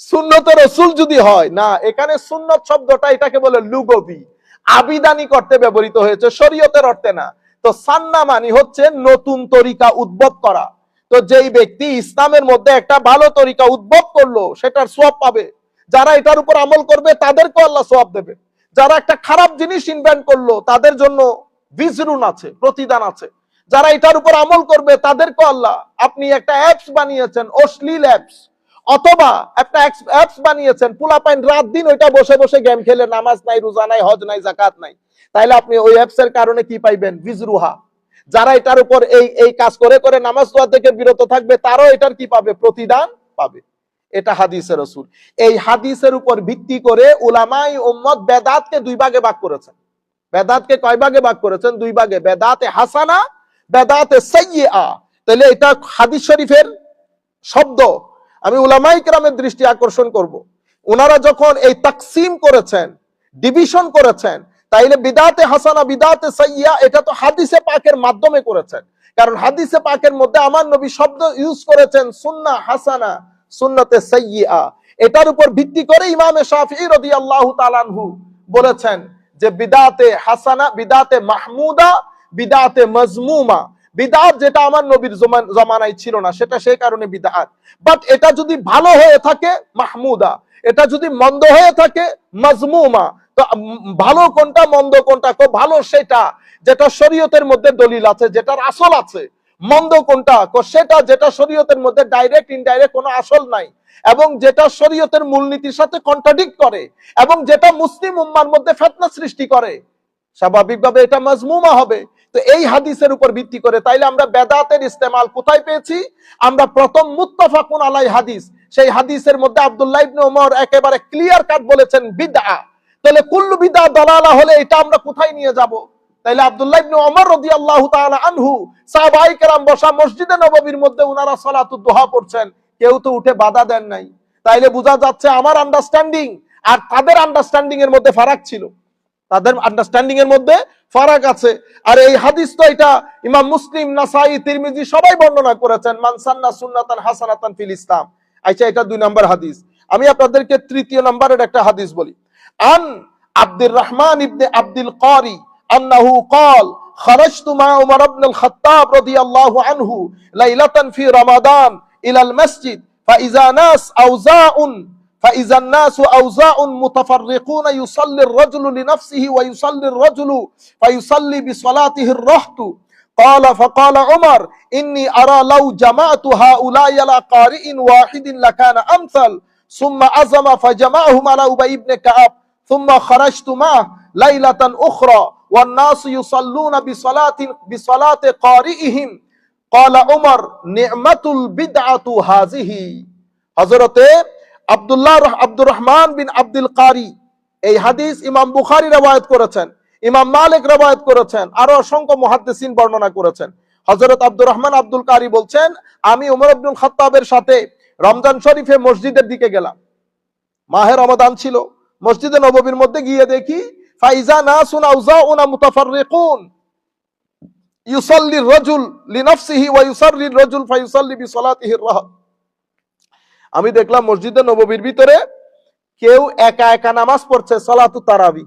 সুন্নতে রাসূল যদি হয় না, এখানে সুন্নত শব্দটা এটাকে বলে লুগবি, আবিধানিক অর্থে ব্যবহৃত হয়েছে, শরীয়তের অর্থে না। তো সান্না মানে হচ্ছে নতুন তরিকা উদ্ভব করা। তো যেই ব্যক্তি ইসলামের মধ্যে একটা ভালো তরিকা উদ্ভব করলো, সেটার সওয়াব পাবে। যারা এটার উপর আমল করবে তাদেরকে আল্লাহ সওয়াব দেবে। যারা একটা খারাপ জিনিস ইনভেন্ট করলো তাদের জন্য ভিজরুন আছে, প্রতিদান আছে। যারা এটার উপর আমল করবে তাদেরকে আল্লাহ, আপনি একটা অ্যাপস বানিয়েছেন, অশ্লীল অ্যাপস, অথবা একটা অ্যাপস বানিয়েছেন, পোলাপাইন রাত দিন ওইটা বসে বসে গেম খেলে, নামাজ নাই, রোজা নাই, হজ নাই, যাকাত নাই, তাইলে আপনি ওই অ্যাপসের কারণে কি পাইবেন? ভিজরুহা। যারা এটার উপর এই কাজ করে করে নামাজ পড়া থেকে বিরত থাকবে, তারাও এটার কি পাবে? প্রতিদান পাবে। এটা হাদিসে রাসূল। এই হাদিসের উপর ভিত্তি করে উলামায়ে উম্মত বেদাতকে দুই ভাগে ভাগ করেছেন। বেদাতকে কয় ভাগে ভাগ করেছেন? দুই ভাগে, বেদাতে হাসানা, বেদাতে সাইয়্যা। তাহলে এটা হাদিস শরীফের শব্দ। আমি উলামায়ে কেরামের দৃষ্টি আকর্ষণ করব, ওনারা যখন এই তাকসিম করেছেন, ডিভিশন করেছেন, তাইলে বিদাতে হাসানা, বিদাতে সাইয়্যা, এটা তো হাদিসে পাকের মাধ্যমে করেছেন। কারণ হাদিসে পাকের মধ্যে আমার নবী শব্দ ইউজ করেছেন সুন্নাহ হাসানা, সুন্নতে সাইয়্যা। এটার উপর ভিত্তি করে ইমাম শাফিঈ রাদিয়াল্লাহু তাআলা আনহু বলেছেন যে বিদআতে হাসানা, বিদআতে মাহমুদা, বিদআতে মাজমুমা। বিদআত যেটা আমার নবীর জমানায় ছিল না, সেটা সেই কারণে বিদআত। বাট এটা যদি ভালো হয়ে থাকে মাহমুদা, এটা যদি মন্দ হয়ে থাকে মাজমুমা। তো ভালো কোনটা মন্দ কোনটা? ভালো সেটা যেটা শরীয়তের মধ্যে দলিল আছে, যেটার আসল আছে। মন্দ কোনটা? সেটা যেটা শরীয়তের মধ্যে ডাইরেক্ট ইনডাইরেক্ট কোনো আসল নাই, এবং যেটা শরীয়তের মূলনীতির সাথে কন্ট্রাডিক্ট করে, এবং যেটা মুসলিম উম্মার মধ্যে ফিতনা সৃষ্টি করে, স্বাভাবিকভাবে এটা মাজমুমা হবে। তো এই হাদিসের উপর ভিত্তি করে তাইলে আমরা বেদাতের ইস্তেমাল কোথায় পেয়েছি? আমরা প্রথম মুত্তাফাকুন আলাই হাদিস, সেই হাদিসের মধ্যে আব্দুল্লাহ ইবনে ওমর একেবারে ক্লিয়ার কাট বলেছেন বিদআ। তাহলে কুল্লু বিদআ দালালা হলে এটা আমরা কোথায় নিয়ে যাব? তাইলে আব্দুল্লাহ ইবনে ওমর রাদিয়াল্লাহু তাআলা আনহু, সাহাবায়ে কেরাম বসা মসজিদে নববীর মধ্যে উনারা সালাতুদ দুহা পড়ছেন, কেউ তো উঠে বাধা দেন নাই। তাইলে বোঝা যাচ্ছে আমার আন্ডারস্ট্যান্ডিং আর তাদের আন্ডারস্ট্যান্ডিং এর মধ্যে ফারাক ছিল, তাদের আন্ডারস্ট্যান্ডিং এর মধ্যে ফারাক আছে। আর এই হাদিস তো এটা ইমাম মুসলিম, নাসাই, তিরমিজি সবাই বর্ণনা করেছেন, মান সান্না সুন্নাতান হাসানাতান ফিল ইসলাম। আচ্ছা, এটা 2 নম্বর হাদিস। আমি আপনাদেরকে 3 নম্বরের একটা হাদিস বলি। আন আব্দুর রহমান ইবনে আব্দুল কারি আন্নাহু قال خرجت مع عمر بن الخطاب رضي الله عنه ليلة في رمضان إلى المسجد فإذا الناس أوزاع متفرقون يصلي الرجل لنفسه ويصلي الرجل فيصلي بصلاته الرهط. فقال عمر إني أرى لو جمعت هؤلاء على قارئ واحد لكان أمثل. ثم عزم فجمعهم على أبي بن كعب. ثم خرجت معه ليلة أخرى والناس يصلون بصلاة قارئهم. قال عمر نعمة البدعة هذه. হযরতে আব্দুর রহমান বিন আব্দুল কারি এই হাদিস ইমাম বুখারী রওয়ায়াত করেছেন, ইমাম মালিক রওয়ায়াত করেছেন, আরো অসংখ্য মুহাদ্দিসিন বর্ণনা করেছেন। হযরত আব্দুর রহমান আব্দুল কারি বলছেন, আমি ওমর ইবনুল খাত্তাবের সাথে রমজান শরীফে মসজিদের দিকে গেলাম, মাহে রমাদান ছিল। মসজিদে নববীর মধ্যে গিয়ে দেখি ফাইজা নাসুন আউজাউনা মুতাফাররিকুন ইউসাল্লি রাজুল লিনাফসিহি ওয়া ইউসাল্লি রাজুল ফায়ুসাল্লি বিসলাতিহি রাহ। আমি দেখলাম মসজিদে নববীর ভিতরে কেউ একা একা নামাজ পড়ছে সালাতু তারাবি,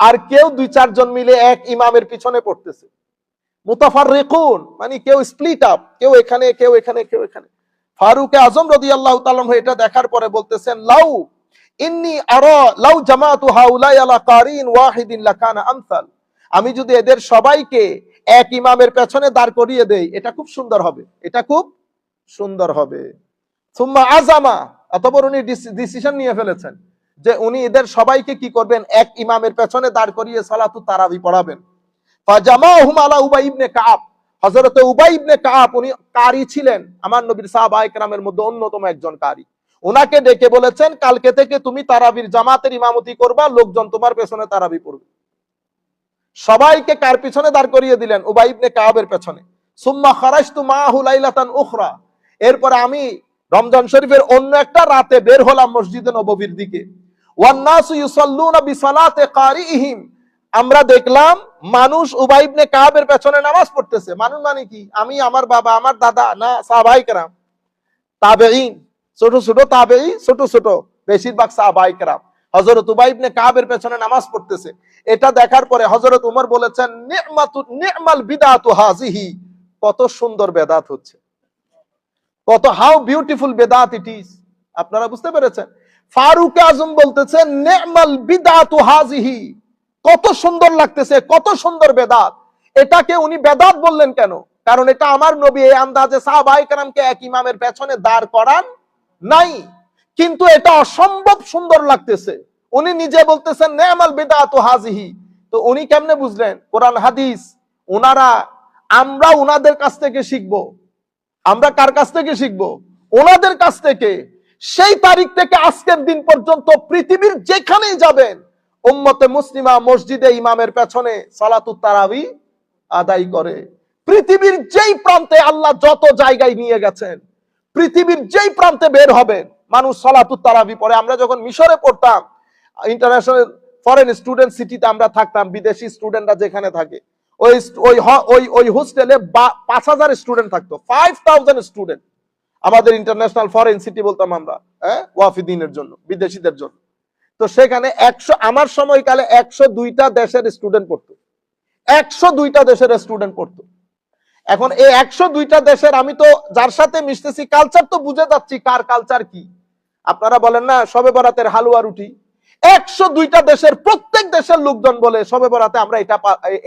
আর কেউ 2-4 জন মিলে এক ইমামের পিছনে পড়তেছে। মুতাফাররিকুন মানে কেউ স্প্লিট আপ, কেউ এখানে কেউ এখানে কেউ এখানে। ফারুক আজম রাদিয়াল্লাহু তাআলা এটা দেখার পরে বলতেছেন, লাউ ইন্নী আরা লাউ জামাতু হাউলাই আলা কারিন ওয়াহিদিন লাকানা আমসাল। আমি যদি এদের সবাইকে এক ইমামের পেছনে দাঁড় করিয়ে দেই, এটা খুব সুন্দর হবে, এটা খুব সুন্দর হবে। সুম্মা আজামা, অতঃপর উনি ডিসিশন নিয়ে ফেলেছেন যে উনি এদের সবাইকে কি করবেন, এক ইমামের পেছনে দাঁড় করিয়ে সালাতু তারাবি পড়াবেন। ফাজামাহুম আলা উবাই ইবনে কাব। হযরত উবাই ইবনে কাব উনি কারি ছিলেন, আমার নবীর সাহাবায়ে কেরামের মধ্যে অন্যতম একজন কারি। ওনাকে ডেকে বলেছেন, কালকে থেকে তুমি তারাবির জামাতের ইমামতি করবা, লোকজন তোমার পেছনে তারাবি পড়বে। সবাইকে কার পিছনে দাঁড় করিয়ে দিলেন? উবাই ইবনে কাবের পেছনে। সুম্মা খারাজতু মাহু লাইলাতান উখরা। এরপরে আমি রমজান শরীফের অন্য একটা রাতে বের হলাম মসজিদে নববীর দিকে। ওয়ান নাসু ইউসাল্লুনা বিসালাতি কারিইহিম। আমরা দেখলাম মানুষ উবাই ইবনে কাবের পেছনে নামাজ পড়তেছে। মানুষ মানে কি? আমি, আমার বাবা, আমার দাদা না, সাহাবায়ে কেরাম, তাবেঈন, ছোট ছোট তাবেঈ, ছোট ছোট বেশিরভাগ সাহাবায়ে কেরাম হযরত উবাই ইবনে কাবের পেছনে নামাজ পড়তেছে। এটা দেখার পরে হযরত ওমর বলেছেন, নি'মাল বিদআতু হাযিহি। কত সুন্দর বেদাত হচ্ছে, কত হাউ বিউটিফুল বেদাত ইট ইজ। আপনারা বুঝতে পেরেছেন? ফারুক আজম বলতেছেন, নি'মাল বিদআতু হাযিহি, কত সুন্দর লাগতেছে, কত সুন্দর বেদাত। এটাকে উনি বেদাত বললেন কেন? কারণ এটা আমার নবী এই আন্দাজে সাহাবায়ে কেরামকে এক ইমামের পেছনে দাঁড় করান নাই, কিন্তু এটা অসম্ভব সুন্দর লাগতেছে। উনি নিজে বলতেছেন নি'মাল বিদআতু হাযিহি। তো উনি কেমনে বুঝলেন? কোরআন হাদিস ওনারা, আমরা ওনাদের কাছ থেকে শিখবো। আমরা কার কাছ থেকে শিখবো? ওনাদের কাছ থেকে। সেই তারিখ থেকে আজকের দিন পর্যন্ত পৃথিবীর যেখানেই যাবেন, উম্মতে মুসলিমা মসজিদে ইমামের পেছনে সালাতুত তারাবি আদায় করে। পৃথিবীর যেই প্রান্তে আল্লাহ যত জায়গায় নিয়ে গেছেন, পৃথিবীর যেই প্রান্তে বের হবেন, মানুষ সালাতুত তারাবি পড়ে। আমরা যখন মিশরে পড়তাম, ইন্টারন্যাশনাল ফরেন স্টুডেন্ট সিটিতে আমরা থাকতাম, বিদেশি স্টুডেন্টরা যেখানে থাকে, ওই হোস্টেলে 5000 স্টুডেন্ট থাকতো, 5000 স্টুডেন্ট। আমাদের ইন্টারন্যাশনাল ফরেন সিটি বলতাম আমরা, ওয়াফিদিনের জন্য, বিদেশিদের জন্য। তো সেখানে 100, আমার সময়কালে 102টা দেশের স্টুডেন্ট পড়তো, 102টা দেশের স্টুডেন্ট পড়তো। এখন এই 102টা দেশের আমি তো যার সাথে মিশতেছি কালচার তো বুঝে যাচ্ছি কার কালচার কি। আপনারা বলেন না শবে বরাতের হালুয়া রুটি, 102টা দেশের প্রত্যেক দেশের লোকজন বলে শবে বরাতে আমরা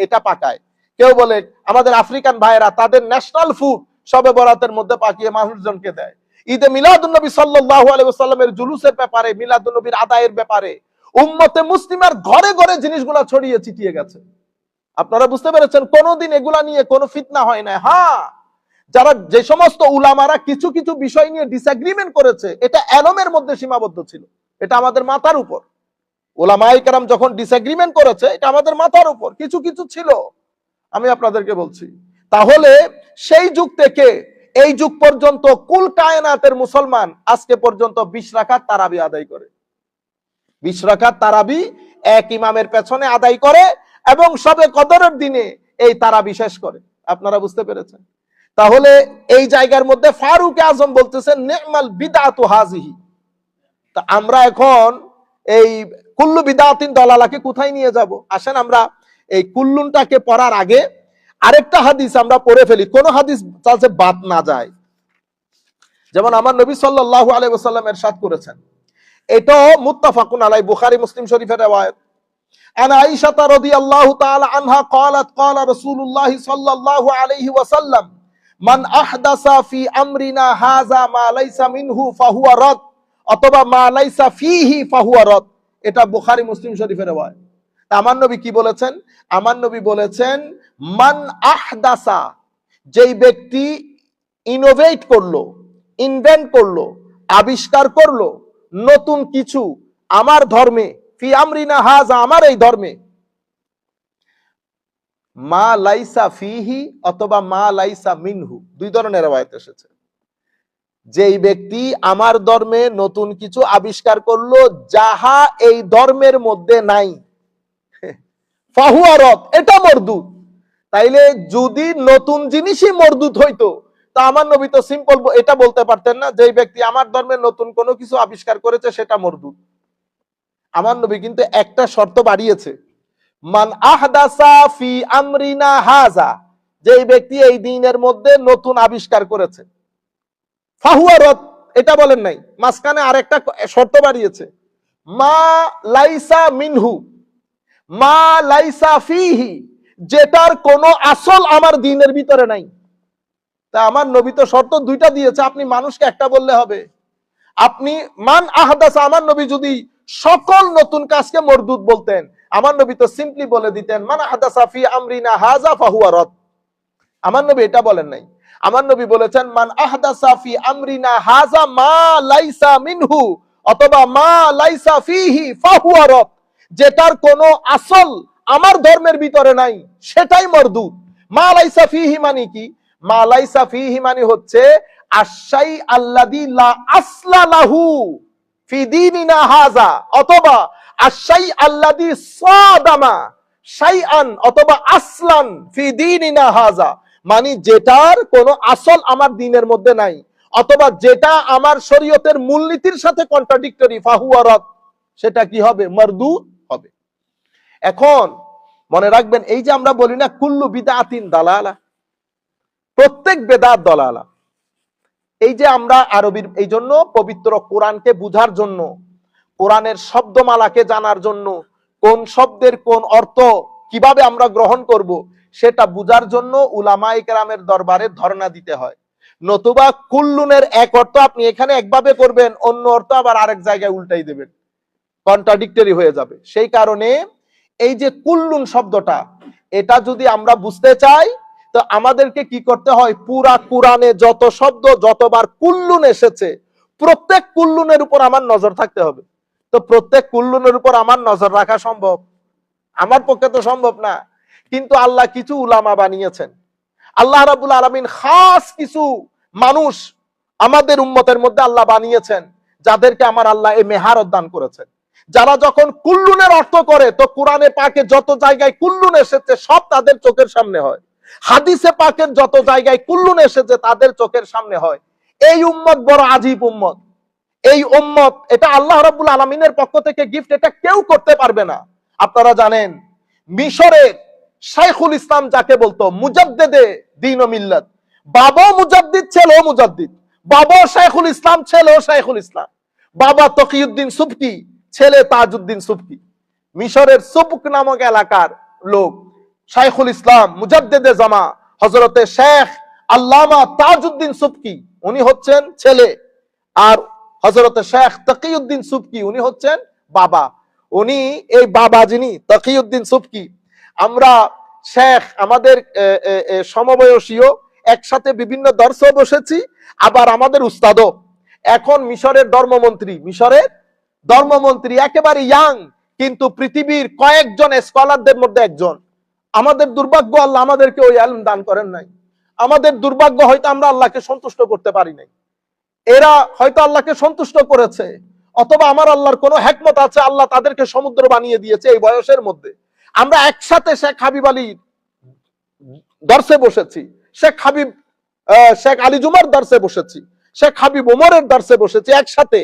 এটা পাকাই। কেউ বলে আমাদের আফ্রিকান ভাইয়েরা তাদের ন্যাশনাল ফুড শবে বরাতের মধ্যে পাকিয়ে মানুষজনকে দেয়। ঈদে মিলাদুন নবী সাল্লাল্লাহু আলাইহি ওয়াসাল্লামের জুলুসের ব্যাপারে, মিলাদুন নবীর আদায়ের ব্যাপারে উম্মতে মুসলিমার ঘরে ঘরে জিনিসগুলো ছড়িয়ে ছিটিয়ে গেছে। আপনারা বুঝতে পেরেছেন, কোনোদিন এগুলা নিয়ে কোনো ফিতনা হয় না। হ্যাঁ, যারা যে সমস্ত উলামারা কিছু কিছু বিষয় নিয়ে ডিসএগ্রিমেন্ট করেছে, এটা এলমের মধ্যে সীমাবদ্ধ ছিল, এটা আমাদের মাথার উপর। উলামায়ে কেরাম যখন ডিসএগ্রিমেন্ট করেছে, এটা আমাদের মাথার উপর কিছু কিছু ছিল, আমি আপনাদেরকে বলছি। তাহলে সেই যুগ থেকে এই যুগ পর্যন্ত কুল কায়নাতের মুসলমান আজকে পর্যন্ত 20 রাকাত তারাবি আদায় করে, 20 রাকাত তারাবি এক ইমামের পেছনে আদায় করে এবং সবে কদরের দিনে এই তারাবি শেষ করে। আপনারা বুঝতে পেরেছেন? তাহলে এই জায়গার মধ্যে ফারুক আজম বলতেছেন নি'মাল বিদআতু হাযিহি। তা আমরা এখন এই কুল্লু বিদআতিন দালালাকে কোথায় নিয়ে যাব? আসেন আমরা এই কুল্লুনটাকে পড়ার আগে আরেকটা হাদিস আমরা পড়ে ফেলি, কোন হাদিস যাতে বাদ না যায়। যেমন আমার নবী সাল্লাল্লাহু আলাইহি ওয়াসাল্লাম ইরশাদ করেছেন, এটা মুত্তাফাকুন আলাই, বুখারী মুসলিম শরীফের riwayat। আন আয়েশা রাদিয়াল্লাহু তাআলা আনহা قالت قال رسول الله صلى الله عليه وسلم মান আহদাসা ফি আমরিনা হাযা মা লাইসা মিনহু ফাহুয়া রাদ, অথবা মা লাইসা ফিহি ফাহুয়া রাদ। এটা বুখারী মুসলিম শরীফের riwayat। আমার নবী কি বলেছেন? আমার নবী বলেছেন মান আহদাসা, যেই ব্যক্তি ইনোভেট করলো, ইনভেন্ট করলো, আবিষ্কার করলো নতুন কিছু আমার ধর্মে, ফি আমরিনা হাযা, আমার এই ধর্মে, মা লাইসা ফিহি অথবা মা লাইসা মিনহু, দুই ধরনের riwayat এসেছে। যেই ব্যক্তি আমার ধর্মে নতুন কিছু আবিষ্কার করলো যাহা এই ধর্মের মধ্যে নাই, ফাহুয়া রাদ, এটা মরদুদ। তাইলে যদি নতুন জিনিসই মরদুদ হইতো, তা আমার নবী তো সিম্পল এটা বলতে পারতেন না, যেই ব্যক্তি আমার ধর্মে নতুন কোনো কিছু আবিষ্কার করেছে সেটা মরদুদ। আমার নবী কিন্তু একটা শর্ত বাড়িয়েছে, মান আহদাসা ফি আমরিনা হাযা, যেই ব্যক্তি এই দ্বীনের মধ্যে নতুন আবিষ্কার করেছে, ফাহুয়া রাদ, এটা বলেন নাই, মাঝখানে আরেকটা শর্ত বাড়িয়েছে, মা লাইসা মিনহু, মা লাইসা ফিহি, যেটার কোনো আসল আমার দ্বীনের ভিতরে নাই। তা আমার নবী তো শর্ত দুইটা দিয়েছে, আপনি মানুষকে একটা বললে হবে? আপনি মান আহদাসা, আমার নবী যদি সকল নতুন কাজকে মরদুদ বলতেন, আমার নবী তো সিম্পলি বলে দিতেন মান আহদাসা ফি আমরিনা হাযা ফাহুয়া রাদ। আমার নবী এটা বলেন নাই, আমার নবী বলেছেন মান আহদাসা ফি আমরিনা হাযা মা লাইসা মিনহু অথবা মা লাইসা ফিহি ফাহুয়া রাদ, যেটার কোনো আসল আমার ধর্মের ভিতরে নাই সেটাই মরদুদ। মা লাইসা ফিহি মানে কি? মা লাইসা ফিহি মানে হচ্ছে আশাই আল্লাযী লা আসলা লাহু ফি দীনিনা হাযা, অথবা আশাই আল্লাযী সাদামা শাইআন অথবা আসলান ফি দীনিনা হাযা, মানে যেটার কোনো আসল আমার দ্বীনের মধ্যে নাই, অথবা যেটা আমার শরীয়তের মূলনীতির সাথে কন্ট্রাডিক্টরি, ফাহুয়া রাদ, সেটা কি হবে? মরদুদ হবে। এখন মনে রাখবেন, এই যে আমরা বলি না কুল্লু বিদআতিন দালালা, প্রত্যেক বেদাত দালালা, এই যে আমরা আরবির, এই জন্য পবিত্র কোরআনকে বুঝার জন্য, কোরআনের শব্দমালাকে জানার জন্য, কোন শব্দের কোন অর্থ কিভাবে আমরা গ্রহণ করব সেটা বুঝার জন্য উলামায়ে কেরামের দরবারে ধর্ণা দিতে হয়। নতুবা কুল্লুনের এক অর্থ আপনি এখানে একভাবে করবেন, অন্য অর্থ আবার আরেক জায়গায় উল্টাই দেবেন, কন্ট্রাডিক্টরি হয়ে যাবে। সেই কারণে এই যে কুল্লুন শব্দটা, এটা যদি আমরা বুঝতে চাই তো আমাদেরকে কি করতে হয়? পুরা কোরআনে যত শব্দ, যতবার কুল্লুন এসেছে, প্রত্যেক কুল্লুনের উপর আমার নজর থাকতে হবে। তো প্রত্যেক কুল্লুনের উপর আমার নজর রাখা সম্ভব? আমার পক্ষে তো সম্ভব না। কিন্তু আল্লাহ কিছু উলামা বানিয়েছেন, আল্লাহ রাব্বুল আলামিন খাস কিছু মানুষ আমাদের উম্মতের মধ্যে আল্লাহ বানিয়েছেন, যাদেরকে আমার আল্লাহ এই মেহারত দান করেছেন। যারা যখন কুল্লুনের অর্থ করে, তো কোরআনে পাকে যত জায়গায় কুল্লুন এসেছে সব তাদের চোখের সামনে হয়, হাদিসে পাকের যত জায়গায় কুল্লুন এসেছে তাদের চোখের সামনে হয়। এই উম্মত বড় আজীব উম্মত। এই উম্মত, এটা আল্লাহ রাব্বুল আলামিনের পক্ষ থেকে গিফট, এটা কেউ করতে পারবে না। আপনারা জানেন মিশরের শাইখুল ইসলাম যাকে বলতো, মুজাদ্দিদে দ্বীন ও মিল্লাত, বাবাও মুজাদ্দিদ ছেলেও মুজাদ্দিদ, বাবাও শাইখুল ইসলাম ছেলেও শাইখুল ইসলাম, বাবা তকিউদ্দিন সুবকি ছেলে তাজউদ্দিন সুবকি। মিশরের সুবক নামক এলাকার লোক শাইখুল ইসলাম মুজাদ্দিদে জামা হযরতে শেখ আল্লামা তাজউদ্দিন সুবকি, উনি হচ্ছেন ছেলে, আর হযরতে শেখ তকিউদ্দিন সুবকি উনি হচ্ছেন বাবা। উনি এই বাবা যিনি তকিউদ্দিন সুবকি, আমরা শেখ আমাদের সমবয়সীয় একসাথে বিভিন্ন দর্শে বসেছি, আবার আমাদের উস্তাদও এখন মিশরের ধর্মমন্ত্রী একেবারে ইয়াং, কিন্তু পৃথিবীর কয়েকজন স্কলারদের মধ্যে একজন। আমাদের দুর্ভাগ্য আল্লাহ আমাদেরকে ওই ইলম দান করেন নাই। আমাদের দুর্ভাগ্য হয়তো আমরা আল্লাহকে সন্তুষ্ট করতে পারি নাই, এরা হয়তো আল্লাহকে সন্তুষ্ট করেছে, অথবা আমার আল্লাহর কোনো হিকমত আছে, আল্লাহ তাদেরকে সমুদ্র বানিয়ে দিয়েছে এই বয়সের মধ্যে। আমরা একসাথে শেখ হাবিব আলীর দর্শে বসেছি, শেখ আলী জুমার দর্শে বসেছি, শেখ হাবিব ওমরের দর্শে বসেছি একসাথে।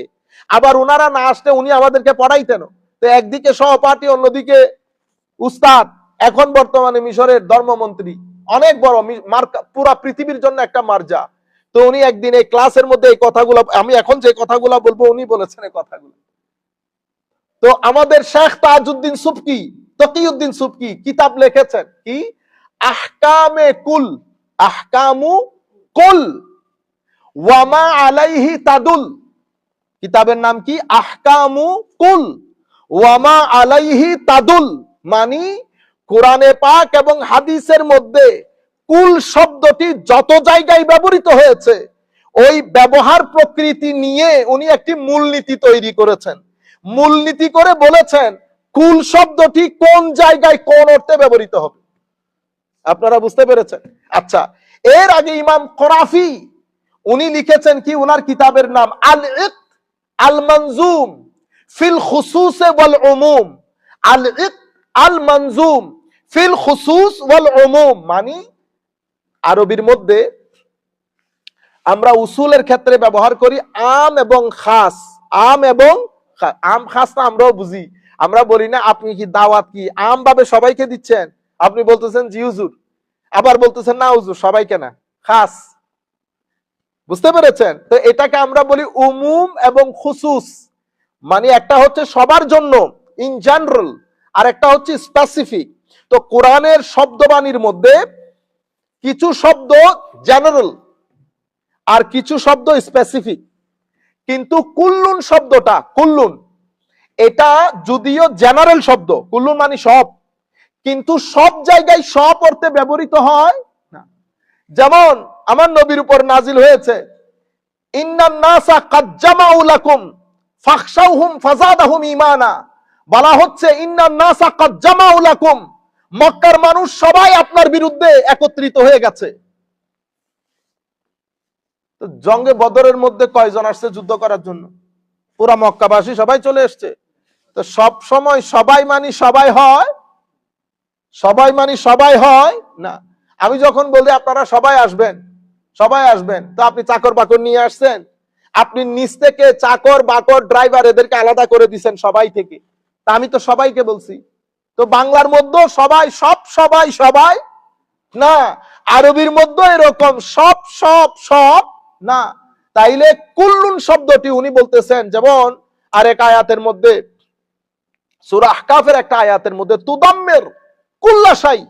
আবার ওনারা না আসলে উনি আমাদেরকে পড়াইতেন। তো একদিকে সহপাঠী, অন্যদিকে উস্তাদ, এখন বর্তমানে মিশরের ধর্মমন্ত্রী, অনেক বড় পুরা পৃথিবীর জন্য একটা মার্জা। তো উনি একদিন এই ক্লাসের মধ্যে এই কথাগুলো, আমি এখন যে কথাগুলো বলবো উনি বলেছেন এই কথাগুলো। তো আমাদের শেখ তাজউদ্দিন সুবকি, তকিউদ্দিন সুবকি কিতাব লিখেছেন কি, আহকামু কুল ওয়ামা আলাইহি তাদুল। কিতাবের নাম কি? আহকামু কুল ওয়ামা আলাইহি তাদুল। মানে কোরআনে পাক এবং হাদিসের মধ্যে কুল শব্দটি যত জায়গায় ব্যবহৃত হয়েছে, ওই ব্যবহার প্রকৃতি নিয়ে উনি একটি মূলনীতি তৈরি করেছেন। মূলনীতি করে বলেছেন কুল শব্দটি কোন জায়গায় কোন অর্থে ব্যবহৃত হবে। আপনারা বুঝতে পেরেছেন? আচ্ছা, এর আগে ইমাম করাফি উনি লিখেছেন কি, উনার কিতাবের নাম আল মনজুম ফিল খুসুস ওয়াল উমুম। আল মনজুম ফিল খুসুস ওয়াল উমুম মানে আরবির মধ্যে আমরা উসুলের ক্ষেত্রে ব্যবহার করি আম এবং খাস। আম খাস না আমরাও বুঝি, আমরা বলি না আপনি কি দাওয়াত কি আম ভাবে সবাইকে দিচ্ছেন, আপনি বলতেছেন জি হুজুর, আবার বলতেছেন না হুজুর সবাইকে না, খাস। বুঝতে পেরেছেন? তো এটাকে আমরা বলি উমুম এবং খুসুস, মানে একটা হচ্ছে সবার জন্য ইন জেনারেল, আর একটা হচ্ছে স্পেসিফিক। তো কোরআনের শব্দবাণীর মধ্যে কিছু শব্দ জেনারেল আর কিছু শব্দ স্পেসিফিক। কিন্তু কুল্লুন শব্দটা, কুল্লুন এটা যদিও জেনারেল শব্দ, কুল্লুন মানে সব, কিন্তু সব জায়গায় সব অর্থে ব্যবহৃত হয় না। যেমন আমার নবীর উপর নাজিল হয়েছে ইন্নান নাসা কাদ জামাউ লাকুম ফাখশাউহুম ফাযাদাহুম ঈমানা। বলা হচ্ছে ইন্নান নাসা কাদ জামাউ লাকুম, মক্কার মানুষ সবাই আপনার বিরুদ্ধে একত্রিত হয়ে গেছে। তো জঙ্গে বদরের মধ্যে কয়জন আসছে যুদ্ধ করার জন্য? পুরা মক্কাবাসী সবাই চলে এসছে। তো সব সময় সবাই মানি সবাই হয়, সবাই মানি সবাই হয় না। আমি যখন বলি আপনারা সবাই আসবেন, তো আপনি চাকর বাকর নিয়ে আসছেন, আপনি নিচ থেকে চাকর বাকর ড্রাইভার এদেরকে আলাদা করে দিচ্ছেন সবাই থেকে। তা আমি তো সবাইকে বলছি। তো বাংলার মধ্যে সবাই সবাই না, আরবির মধ্যে এরকম সব না। তাইলে কুল্লুন শব্দটি উনি বলতেছেন, যেমন আরেক আয়াতের মধ্যে সূরা আহকাফের একটা আয়াতের মধ্যে তুদাম্মির কুল্লা শাই,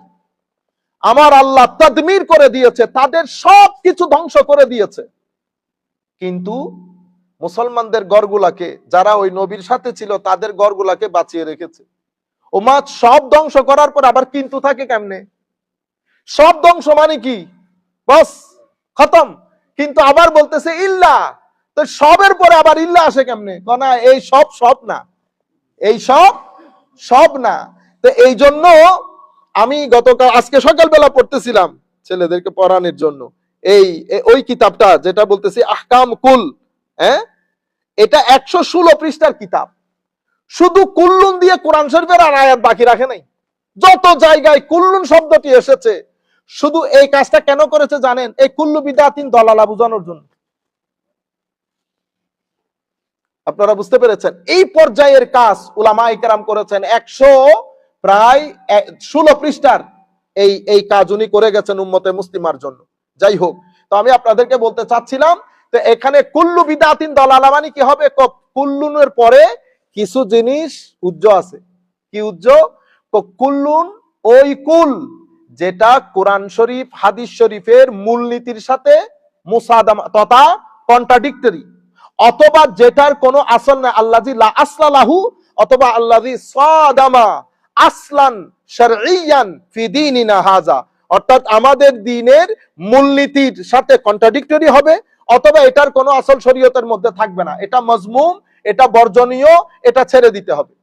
আমার আল্লাহ তাদমির করে দিয়েছে, তাদের সব কিছু ধ্বংস করে দিয়েছে। কিন্তু মুসলমানদের গড়গুলাকে, যারা ওই নবীর সাথে ছিল তাদের গড়গুলাকে বাঁচিয়ে রেখেছে। ওমা সব ধ্বংস করার পর আবার কিন্তু থাকে কেমনে? সব ধ্বংস মানে কি? বাস খতম। কিন্তু আবার বলতেছে ইল্লা, তো সবের পরে আবার ইল্লা আসে কেমনে? না, এই সব না, এই সব না। তো এই জন্য আমি আজকে সকালবেলা পড়তেছিলাম ছেলেদেরকে পড়ানোর জন্য ওই কিতাবটা যেটা বলতেছি আহকাম কুল, এটা 116 পৃষ্ঠার কিতাব। শুধু কুল্লুন দিয়ে কোরআন শরীফের আর আয়াত বাকি রাখে নাই। যত জায়গায় কুল্লুন শব্দটি এসেছে, শুধু এই কাজটা কেন করেছে জানেন? এই কুল্লু বিদআতিন দলালা বোঝানোর জন্য। আপনারা বুঝতে পেরেছেন? এই পর্যায়ের কাজ উলামায়ে কেরাম করেছেন। 116 পৃষ্ঠার এই কাজ উনি করে গেছেন উম্মতে মুসলিমার জন্য। যাই হোক, তো আমি আপনাদেরকে বলতে চাচ্ছিলাম, তো এখানে কুল্লু বিদাতিন দালালা মানে কি হবে? কুল্লুনের পরে কিছু জিনিস উজ্জ আছে। কি উজ্জ? কুল্লুন ওই কুল যেটা কোরআন শরীফ হাদিস শরীফের মূলনীতির সাথে মুসাদামা তথা কন্ট্রাডিক্টরি, অথবা যেটার কোনো আসল না, আল্লাযী লা আসলা লাহু, অথবা আল্লাযী সাদামা আসলান শারঈয়ান ফি দীনিনা হাযা, অর্থাৎ আমাদের দ্বীনের মূলনীতির সাথে কন্ট্রাডিক্টরি হবে, অথবা এটার কোনো আসল শরীয়তের মধ্যে থাকবে না, এটা মজমুম, এটা বর্জনীয়, এটা ছেড়ে দিতে হবে।